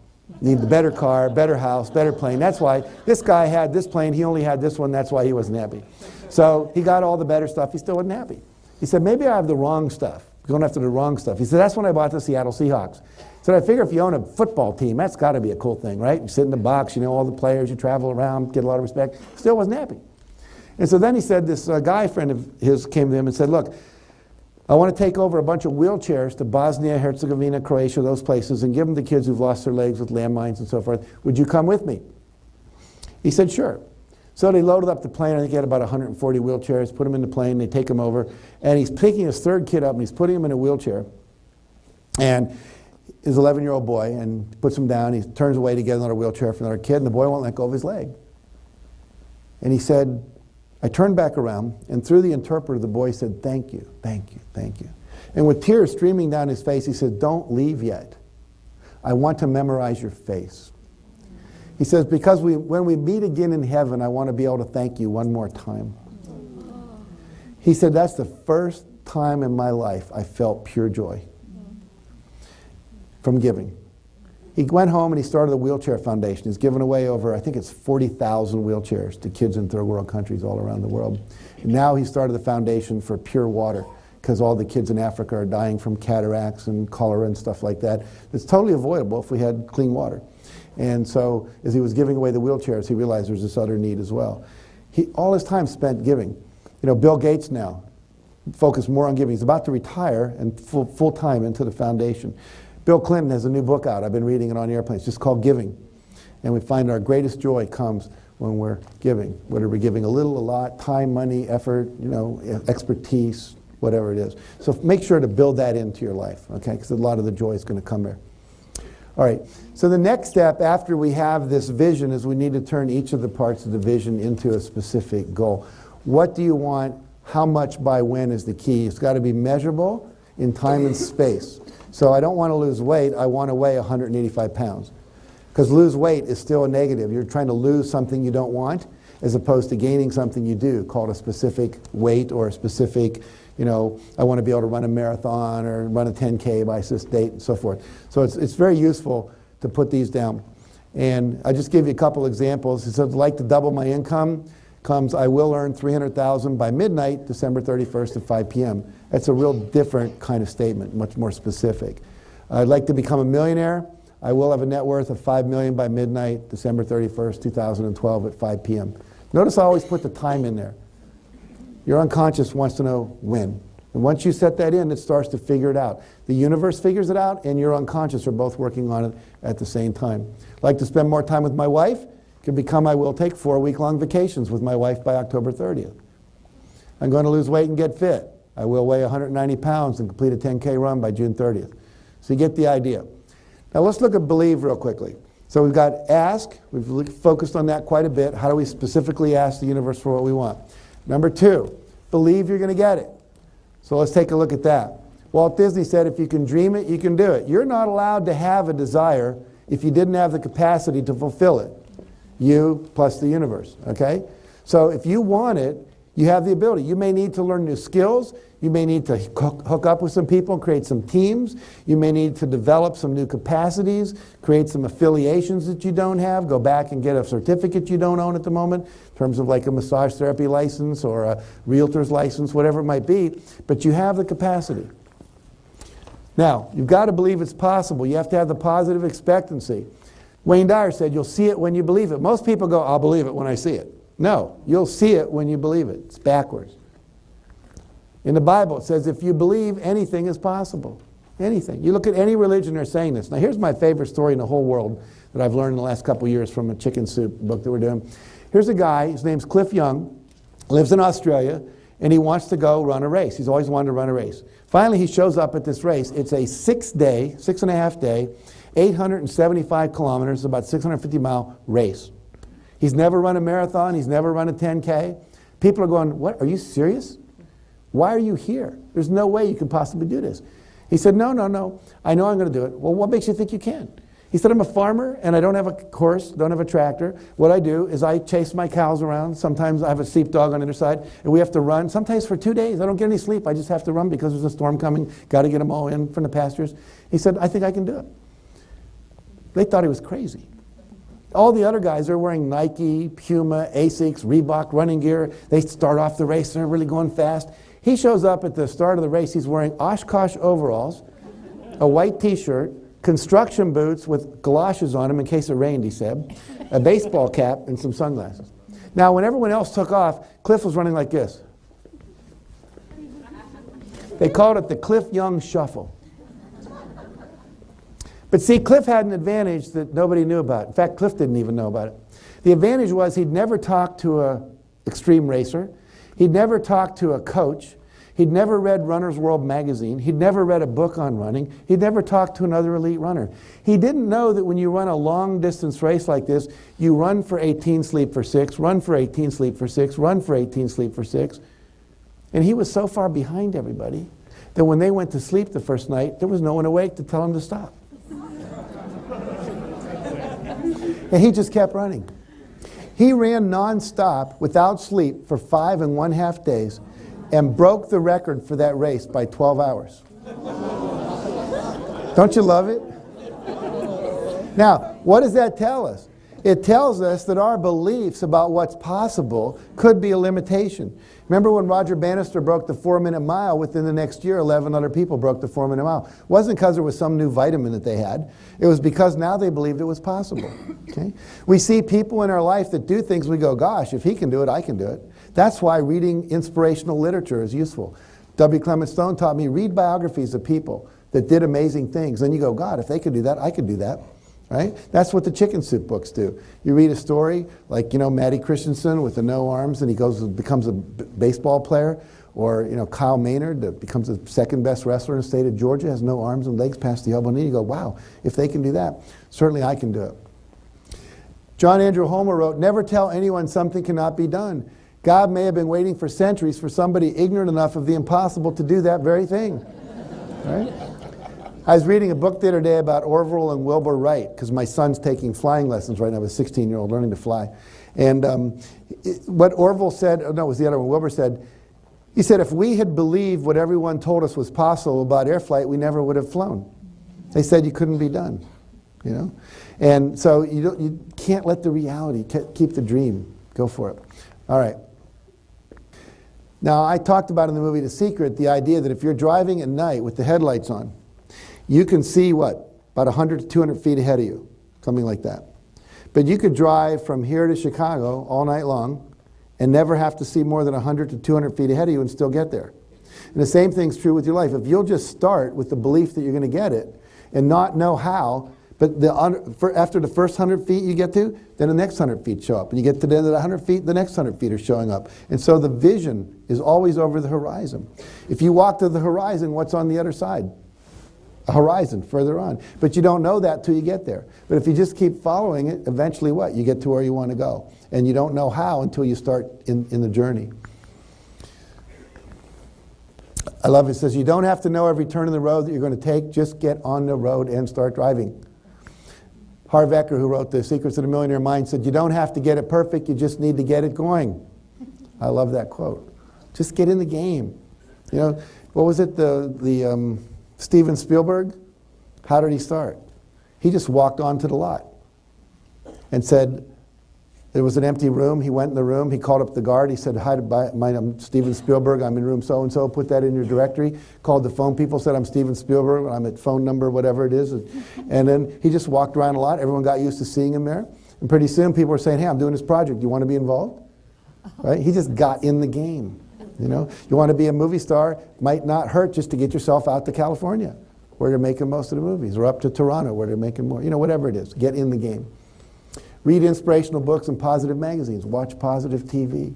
Need the better car, better house, better plane. That's why this guy had this plane, he only had this one, that's why he wasn't happy. So he got all the better stuff, he still wasn't happy. He said, maybe I have the wrong stuff, going after the wrong stuff. He said, that's when I bought the Seattle Seahawks. He said, I figure if you own a football team, that's got to be a cool thing, right? You sit in the box, you know all the players, you travel around, get a lot of respect. Still wasn't happy. And so then he said, this guy friend of his came to him and said, look, I want to take over a bunch of wheelchairs to Bosnia, Herzegovina, Croatia, those places, and give them to kids who've lost their legs with landmines and so forth. Would you come with me? He said, sure. So they loaded up the plane. I think he had about 140 wheelchairs, put them in the plane, they take him over. And he's picking his 3rd kid up, and he's putting him in a wheelchair. And his 11-year-old boy, and puts him down. He turns away to get another wheelchair for another kid, and the boy won't let go of his leg. And he said, I turned back around, and through the interpreter, the boy said, thank you, thank you, thank you. And with tears streaming down his face, he said, don't leave yet. I want to memorize your face. He says, because when we meet again in heaven, I want to be able to thank you one more time. He said, that's the first time in my life I felt pure joy from giving. He went home and he started the Wheelchair Foundation. He's given away over, I think it's 40,000 wheelchairs to kids in third world countries all around the world. And now he started the foundation for pure water, because all the kids in Africa are dying from cataracts and cholera and stuff like that. It's totally avoidable if we had clean water. And so as he was giving away the wheelchairs, he realized there's this other need as well. All his time spent giving. You know, Bill Gates now focused more on giving. He's about to retire and full time into the foundation. Bill Clinton has a new book out. I've been reading it on airplanes. It's just called Giving. And we find our greatest joy comes when we're giving. Whether we're giving a little, a lot, time, money, effort, you know, expertise, whatever it is. So make sure to build that into your life, okay? Because a lot of the joy is going to come there. All right, so the next step after we have this vision is we need to turn each of the parts of the vision into a specific goal. What do you want? How much by when is the key. It's got to be measurable in time and space. So I don't want to lose weight. I want to weigh 185 pounds. Because lose weight is still a negative. You're trying to lose something you don't want as opposed to gaining something you do, called a specific weight or a specific, you know, I want to be able to run a marathon or run a 10K by this date and so forth. So it's very useful to put these down. And I just give you a couple examples. He says, I'd like to double my income. Comes, I will earn $300,000 by midnight, December 31st at 5 p.m. That's a real different kind of statement, much more specific. I'd like to become a millionaire. I will have a net worth of $5 million by midnight, December 31st, 2012 at 5 p.m. Notice I always put the time in there. Your unconscious wants to know when. And once you set that in, it starts to figure it out. The universe figures it out, and your unconscious are both working on it at the same time. I'd like to spend more time with my wife. Could become I will take 4-week-long vacations with my wife by October 30th. I'm going to lose weight and get fit. I will weigh 190 pounds and complete a 10K run by June 30th. So you get the idea. Now let's look at believe real quickly. So we've got ask. We've focused on that quite a bit. How do we specifically ask the universe for what we want? Number 2, believe you're going to get it. So let's take a look at that. Walt Disney said, if you can dream it, you can do it. You're not allowed to have a desire if you didn't have the capacity to fulfill it. You plus the universe, okay? So if you want it, you have the ability. You may need to learn new skills. You may need to hook up with some people, create some teams. You may need to develop some new capacities, create some affiliations that you don't have, go back and get a certificate you don't own at the moment, in terms of like a massage therapy license or a realtor's license, whatever it might be, but you have the capacity. Now, you've got to believe it's possible. You have to have the positive expectancy. Wayne Dyer said, you'll see it when you believe it. Most people go, I'll believe it when I see it. No, you'll see it when you believe it. It's backwards. In the Bible, it says, if you believe, anything is possible. Anything. You look at any religion, they're saying this. Now, here's my favorite story in the whole world that I've learned in the last couple of years from a chicken soup book that we're doing. Here's a guy, his name's Cliff Young, lives in Australia, and he wants to go run a race. He's always wanted to run a race. Finally, he shows up at this race. It's a 6.5 day, 875 kilometers, about 650-mile race. He's never run a marathon. He's never run a 10K. People are going, what, are you serious? Why are you here? There's no way you can possibly do this. He said, no. I know I'm going to do it. Well, what makes you think you can? He said, I'm a farmer, and I don't have a horse, don't have a tractor. What I do is I chase my cows around. Sometimes I have a sheepdog on the other side, and we have to run. Sometimes for 2 days. I don't get any sleep. I just have to run because there's a storm coming. Got to get them all in from the pastures. He said, I think I can do it. They thought he was crazy. All the other guys are wearing Nike, Puma, Asics, Reebok running gear. They start off the race, they're really going fast. He shows up at the start of the race, he's wearing Oshkosh overalls, a white t-shirt, construction boots with galoshes on them in case it rained, he said, a baseball cap, and some sunglasses. Now, when everyone else took off, Cliff was running like this. They called it the Cliff Young Shuffle. But see, Cliff had an advantage that nobody knew about. In fact, Cliff didn't even know about it. The advantage was he'd never talked to an extreme racer. He'd never talked to a coach. He'd never read Runner's World magazine. He'd never read a book on running. He'd never talked to another elite runner. He didn't know that when you run a long distance race like this, you run for 18, sleep for 6, run for 18, sleep for 6, run for 18, sleep for 6. And he was so far behind everybody that when they went to sleep the first night, there was no one awake to tell him to stop. And he just kept running. He ran nonstop without sleep for 5.5 days and broke the record for that race by 12 hours. Don't you love it? Now, what does that tell us? It tells us that our beliefs about what's possible could be a limitation. Remember when Roger Bannister broke the 4-minute mile, within the next year 11 other people broke the 4-minute mile. It wasn't because there was some new vitamin that they had. It was because now they believed it was possible. Okay? We see people in our life that do things, we go, gosh, if he can do it, I can do it. That's why reading inspirational literature is useful. W. Clement Stone taught me, read biographies of people that did amazing things. Then you go, God, if they could do that, I could do that. Right? That's what the chicken soup books do. You read a story like, Matty Christensen with the no arms, and he becomes a baseball player, or Kyle Maynard that becomes the second best wrestler in the state of Georgia, has no arms and legs past the elbow knee. You go, wow, if they can do that, certainly I can do it. John Andrew Homer wrote, never tell anyone something cannot be done. God may have been waiting for centuries for somebody ignorant enough of the impossible to do that very thing. Right? I was reading a book the other day about Orville and Wilbur Wright, because my son's taking flying lessons right now, a 16-year-old learning to fly. And what Orville said, no, it was the other one, Wilbur said, he said, if we had believed what everyone told us was possible about air flight, we never would have flown. They said you couldn't be done, And so you can't let the reality keep the dream. Go for it. All right. Now, I talked about in the movie The Secret the idea that if you're driving at night with the headlights on, you can see what? About 100 to 200 feet ahead of you, something like that. But you could drive from here to Chicago all night long and never have to see more than 100 to 200 feet ahead of you and still get there. And the same thing's true with your life. If you'll just start with the belief that you're going to get it and not know how, but after the first 100 feet you get to, then the next 100 feet show up. And you get to the end of the 100 feet, the next 100 feet are showing up. And so the vision is always over the horizon. If you walk to the horizon, what's on the other side? A horizon further on. But you don't know that till you get there. But if you just keep following it, eventually what? You get to where you want to go. And you don't know how until you start in the journey. I love it. It says you don't have to know every turn in the road that you're going to take. Just get on the road and start driving. Harv Eker, who wrote The Secrets of the Millionaire Mind, said you don't have to get it perfect, you just need to get it going. I love that quote. Just get in the game. What was it? Steven Spielberg, how did he start? He just walked onto the lot and said, there was an empty room. He went in the room. He called up the guard. He said, hi, I'm Steven Spielberg. I'm in room so-and-so. Put that in your directory. Called the phone people, said, I'm Steven Spielberg. I'm at phone number, whatever it is. And then he just walked around a lot. Everyone got used to seeing him there. And pretty soon people were saying, hey, I'm doing this project. Do you want to be involved? Right? He just got in the game. You want to be a movie star, might not hurt just to get yourself out to California, where they're making most of the movies, or up to Toronto, where they're making more. Whatever it is, get in the game. Read inspirational books and positive magazines. Watch positive TV.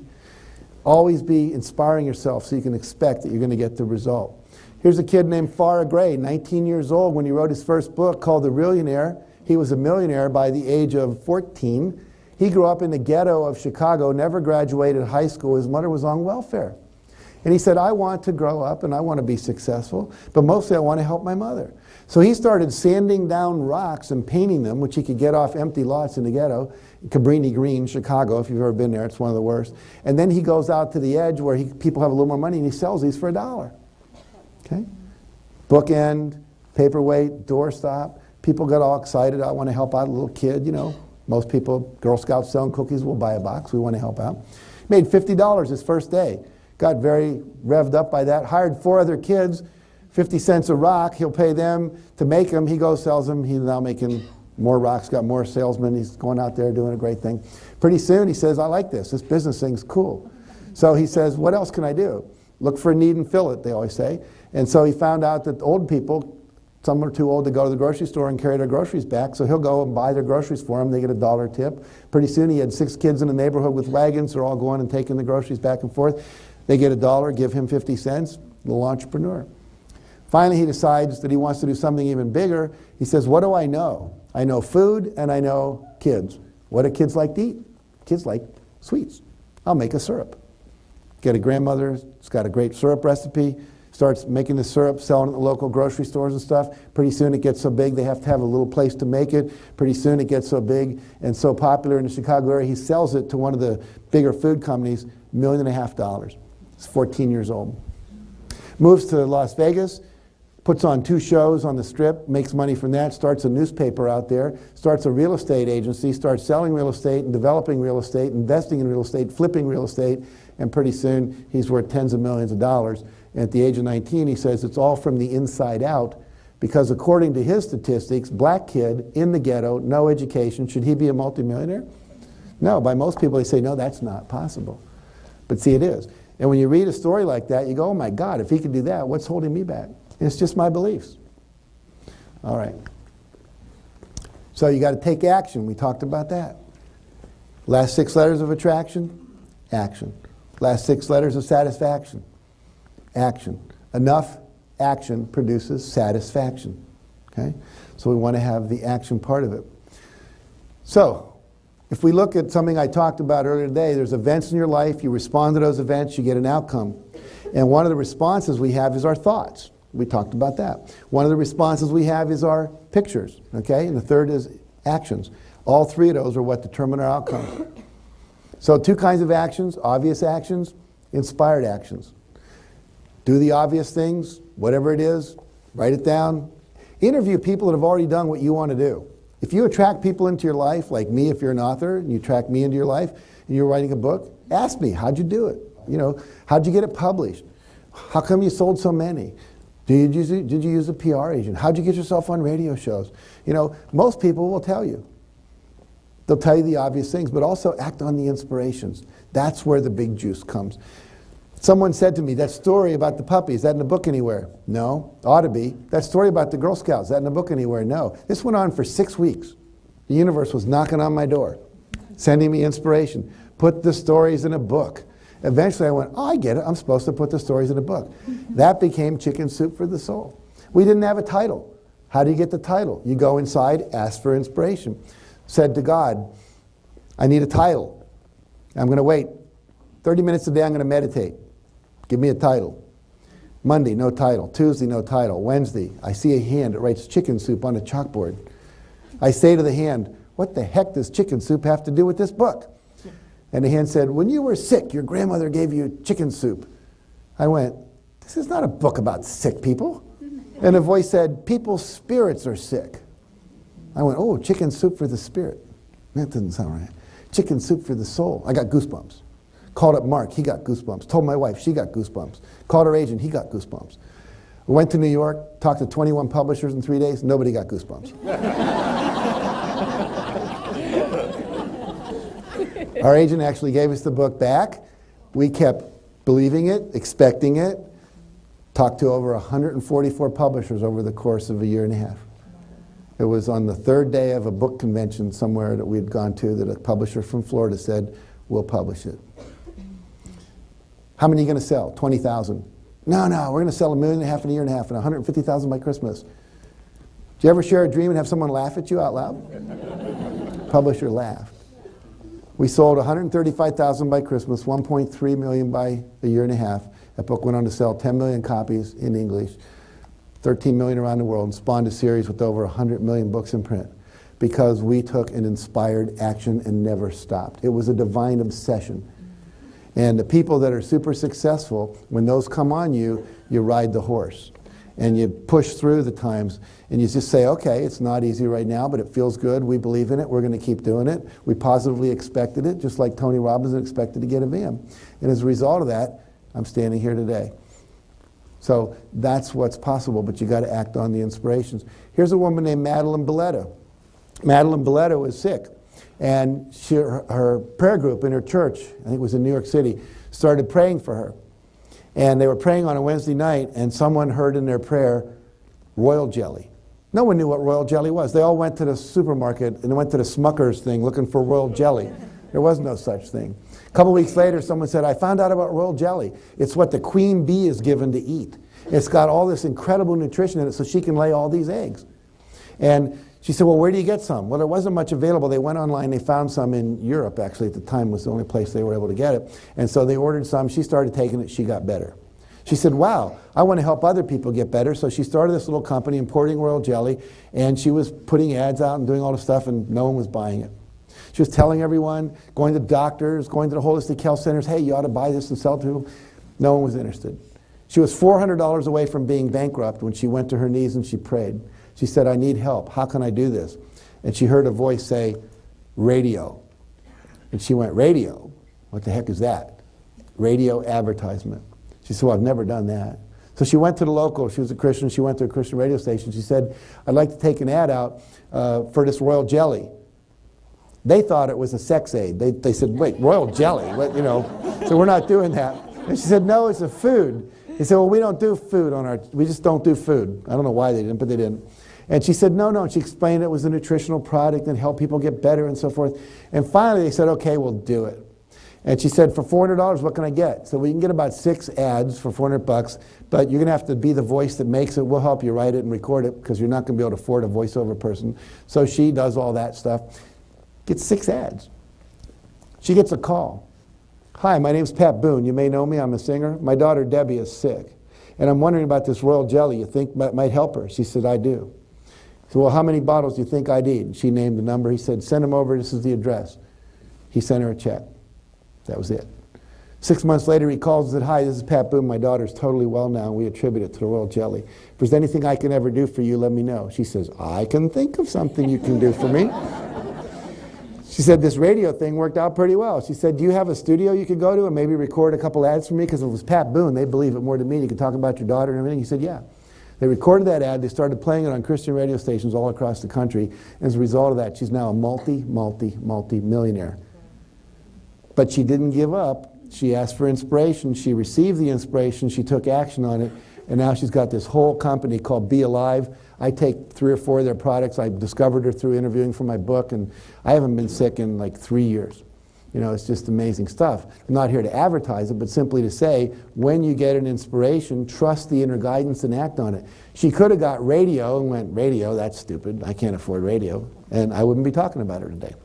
Always be inspiring yourself so you can expect that you're going to get the result. Here's a kid named Farrah Gray, 19 years old, when he wrote his first book called The Millionaire. He was a millionaire by the age of 14. He grew up in the ghetto of Chicago, never graduated high school. His mother was on welfare. And he said, I want to grow up and I want to be successful, but mostly I want to help my mother. So he started sanding down rocks and painting them, which he could get off empty lots in the ghetto, Cabrini Green, Chicago, if you've ever been there, it's one of the worst. And then he goes out to the edge where people have a little more money and he sells these for $1. Okay? Bookend, paperweight, doorstop. People got all excited. I want to help out a little kid, Most people, Girl Scouts selling cookies, will buy a box. We want to help out. Made $50 his first day. Got very revved up by that. Hired 4 other kids, 50 cents a rock. He'll pay them to make them. He goes, sells them. He's now making more rocks, got more salesmen. He's going out there doing a great thing. Pretty soon he says, I like this. This business thing's cool. So he says, what else can I do? Look for a need and fill it, they always say. And so he found out that old people, some are too old to go to the grocery store and carry their groceries back, so he'll go and buy their groceries for them. They get $1 tip. Pretty soon he had 6 kids in the neighborhood with wagons. They're all going and taking the groceries back and forth. They get $1, give him 50 cents, little entrepreneur. Finally, he decides that he wants to do something even bigger. He says, what do I know? I know food and I know kids. What do kids like to eat? Kids like sweets. I'll make a syrup. Get a grandmother, it's got a great syrup recipe, starts making the syrup, selling it at the local grocery stores and stuff. Pretty soon it gets so big they have to have a little place to make it. Pretty soon it gets so big and so popular in the Chicago area, he sells it to one of the bigger food companies, $1.5 million. He's 14 years old. Moves to Las Vegas, puts on 2 shows on the Strip, makes money from that, starts a newspaper out there, starts a real estate agency, starts selling real estate and developing real estate, investing in real estate, flipping real estate, and pretty soon he's worth tens of millions of dollars. And at the age of 19, he says it's all from the inside out, because according to his statistics, black kid in the ghetto, no education, should he be a multimillionaire? No, by most people they say, no, that's not possible. But see, it is. And when you read a story like that, you go, oh my God, if he could do that, what's holding me back? It's just my beliefs. All right. So you got to take action. We talked about that. Last 6 letters of attraction, action. Last 6 letters of satisfaction, action. Enough action produces satisfaction. Okay? So we want to have the action part of it. So, if we look at something I talked about earlier today, there's events in your life, you respond to those events, you get an outcome. And one of the responses we have is our thoughts. We talked about that. One of the responses we have is our pictures, okay? And the third is actions. All 3 of those are what determine our outcome. So 2 kinds of actions: obvious actions, inspired actions. Do the obvious things, whatever it is, write it down. Interview people that have already done what you want to do. If you attract people into your life, like me, if you're an author, and you attract me into your life, and you're writing a book, ask me, how'd you do it? You know, how'd you get it published? How come you sold so many? Did you use a PR agent? How'd you get yourself on radio shows? You know, most people will tell you. They'll tell you the obvious things, but also act on the inspirations. That's where the big juice comes. Someone said to me, that story about the puppy, is that in a book anywhere? No. Ought to be. That story about the Girl Scouts, is that in a book anywhere? No. This went on for 6 weeks. The universe was knocking on my door, sending me inspiration. Put the stories in a book. Eventually I went, oh, I get it. I'm supposed to put the stories in a book. That became Chicken Soup for the Soul. We didn't have a title. How do you get the title? You go inside, ask for inspiration. Said to God, I need a title. I'm going to wait 30 minutes a day. I'm going to meditate. Give me a title. Monday, no title. Tuesday, no title. Wednesday, I see a hand that writes chicken soup on a chalkboard. I say to the hand, what the heck does chicken soup have to do with this book? And the hand said, when you were sick, your grandmother gave you chicken soup. I went, this is not a book about sick people. And a voice said, people's spirits are sick. I went, oh, chicken soup for the spirit. That doesn't sound right. Chicken soup for the soul. I got goosebumps. Called up Mark, he got goosebumps. Told my wife, she got goosebumps. Called her agent, he got goosebumps. Went to New York, talked to 21 publishers in 3 days, nobody got goosebumps. Our agent actually gave us the book back. We kept believing it, expecting it. Talked to over 144 publishers over the course of a year and a half. It was on the 3rd day of a book convention somewhere that we had gone to that a publisher from Florida said, we'll publish it. How many are you going to sell? 20,000. No, we're going to sell 1.5 million in a year and a half and 150,000 by Christmas. Do you ever share a dream and have someone laugh at you out loud? Publisher laughed. We sold 135,000 by Christmas, 1.3 million by a year and a half. That book went on to sell 10 million copies in English, 13 million around the world, and spawned a series with over 100 million books in print because we took an inspired action and never stopped. It was a divine obsession. And the people that are super successful, when those come on you, you ride the horse. And you push through the times, and you just say, okay, it's not easy right now, but it feels good, we believe in it, we're going to keep doing it. We positively expected it, just like Tony Robbins expected to get a van. And as a result of that, I'm standing here today. So that's what's possible, but you got to act on the inspirations. Here's a woman named Madeline Belletta. Madeline Belletta was sick. And her prayer group in her church, I think it was in New York City, started praying for her. And they were praying on a Wednesday night, and someone heard in their prayer, royal jelly. No one knew what royal jelly was. They all went to the supermarket and went to the Smucker's thing looking for royal jelly. There was no such thing. A couple weeks later, someone said, I found out about royal jelly. It's what the queen bee is given to eat. It's got all this incredible nutrition in it so she can lay all these eggs. And she said, well, where do you get some? Well, there wasn't much available. They went online. They found some in Europe, actually, at the time was the only place they were able to get it. And so they ordered some. She started taking it. She got better. She said, wow, I want to help other people get better. So she started this little company importing royal jelly, and she was putting ads out and doing all this stuff, and no one was buying it. She was telling everyone, going to doctors, going to the holistic health centers, hey, you ought to buy this and sell it to people. No one was interested. She was $400 away from being bankrupt when she went to her knees and she prayed. She said, I need help. How can I do this? And she heard a voice say, radio. And she went, radio? What the heck is that? Radio advertisement. She said, well, I've never done that. So she went to the local, she was a Christian, she went to a Christian radio station. She said, I'd like to take an ad out for this royal jelly. They thought it was a sex aid. They said, wait, royal jelly? What, you know? So we're not doing that. And she said, no, it's a food. He said, well, we don't do food on our, we just don't do food. I don't know why they didn't, but they didn't. And she said, no, no. And she explained it was a nutritional product and help people get better and so forth. And finally they said, okay, we'll do it. And she said, for $400, what can I get? So we can get about 6 ads for $400, but you're going to have to be the voice that makes it. We'll help you write it and record it because you're not going to be able to afford a voiceover person. So she does all that stuff. Gets 6 ads. She gets a call. Hi, my name's Pat Boone. You may know me. I'm a singer. My daughter Debbie is sick, and I'm wondering about this royal jelly. You think might help her? She said, I do. He said, well, how many bottles do you think I need? She named the number. He said, send them over. This is the address. He sent her a check. That was it. 6 months later, he calls and said, hi, this is Pat Boone. My daughter's totally well now, and we attribute it to the royal jelly. If there's anything I can ever do for you, let me know. She says, I can think of something you can do for me. She said, this radio thing worked out pretty well. She said, do you have a studio you could go to and maybe record a couple ads for me? Because if it was Pat Boone, they believe it more than me. You could talk about your daughter and everything. He said, yeah. They recorded that ad. They started playing it on Christian radio stations all across the country. And as a result of that, she's now a multi-millionaire. But she didn't give up. She asked for inspiration. She received the inspiration. She took action on it. And now she's got this whole company called Be Alive. I take 3 or 4 of their products. I discovered her through interviewing for my book, and I haven't been sick in like 3 years. You know, it's just amazing stuff. I'm not here to advertise it, but simply to say, when you get an inspiration, trust the inner guidance and act on it. She could have got radio and went, radio, that's stupid. I can't afford radio. And I wouldn't be talking about her today.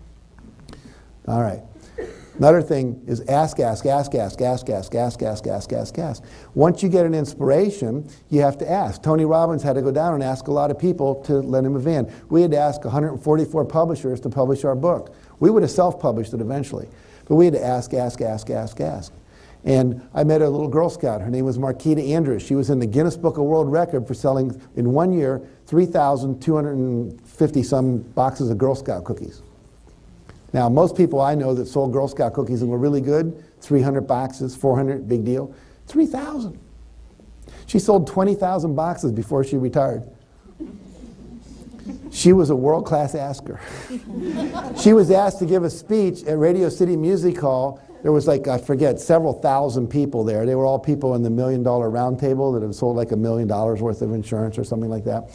All right. Another thing is ask. Once you get an inspiration, you have to ask. Tony Robbins had to go down and ask a lot of people to let him a van. We had to ask 144 publishers to publish our book. We would have self-published it eventually. But we had to ask. And I met a little Girl Scout. Her name was Marquita Andrews. She was in the Guinness Book of World Record for selling, in 1 year, 3,250 some boxes of Girl Scout cookies. Now, most people I know that sold Girl Scout cookies and were really good, 300 boxes, 400, big deal. 3,000. She sold 20,000 boxes before she retired. She was a world-class asker. She was asked to give a speech at Radio City Music Hall. There was like, I forget, several thousand people there. They were all people in the $1 Million Round Table that had sold like $1 million worth of insurance or something like that.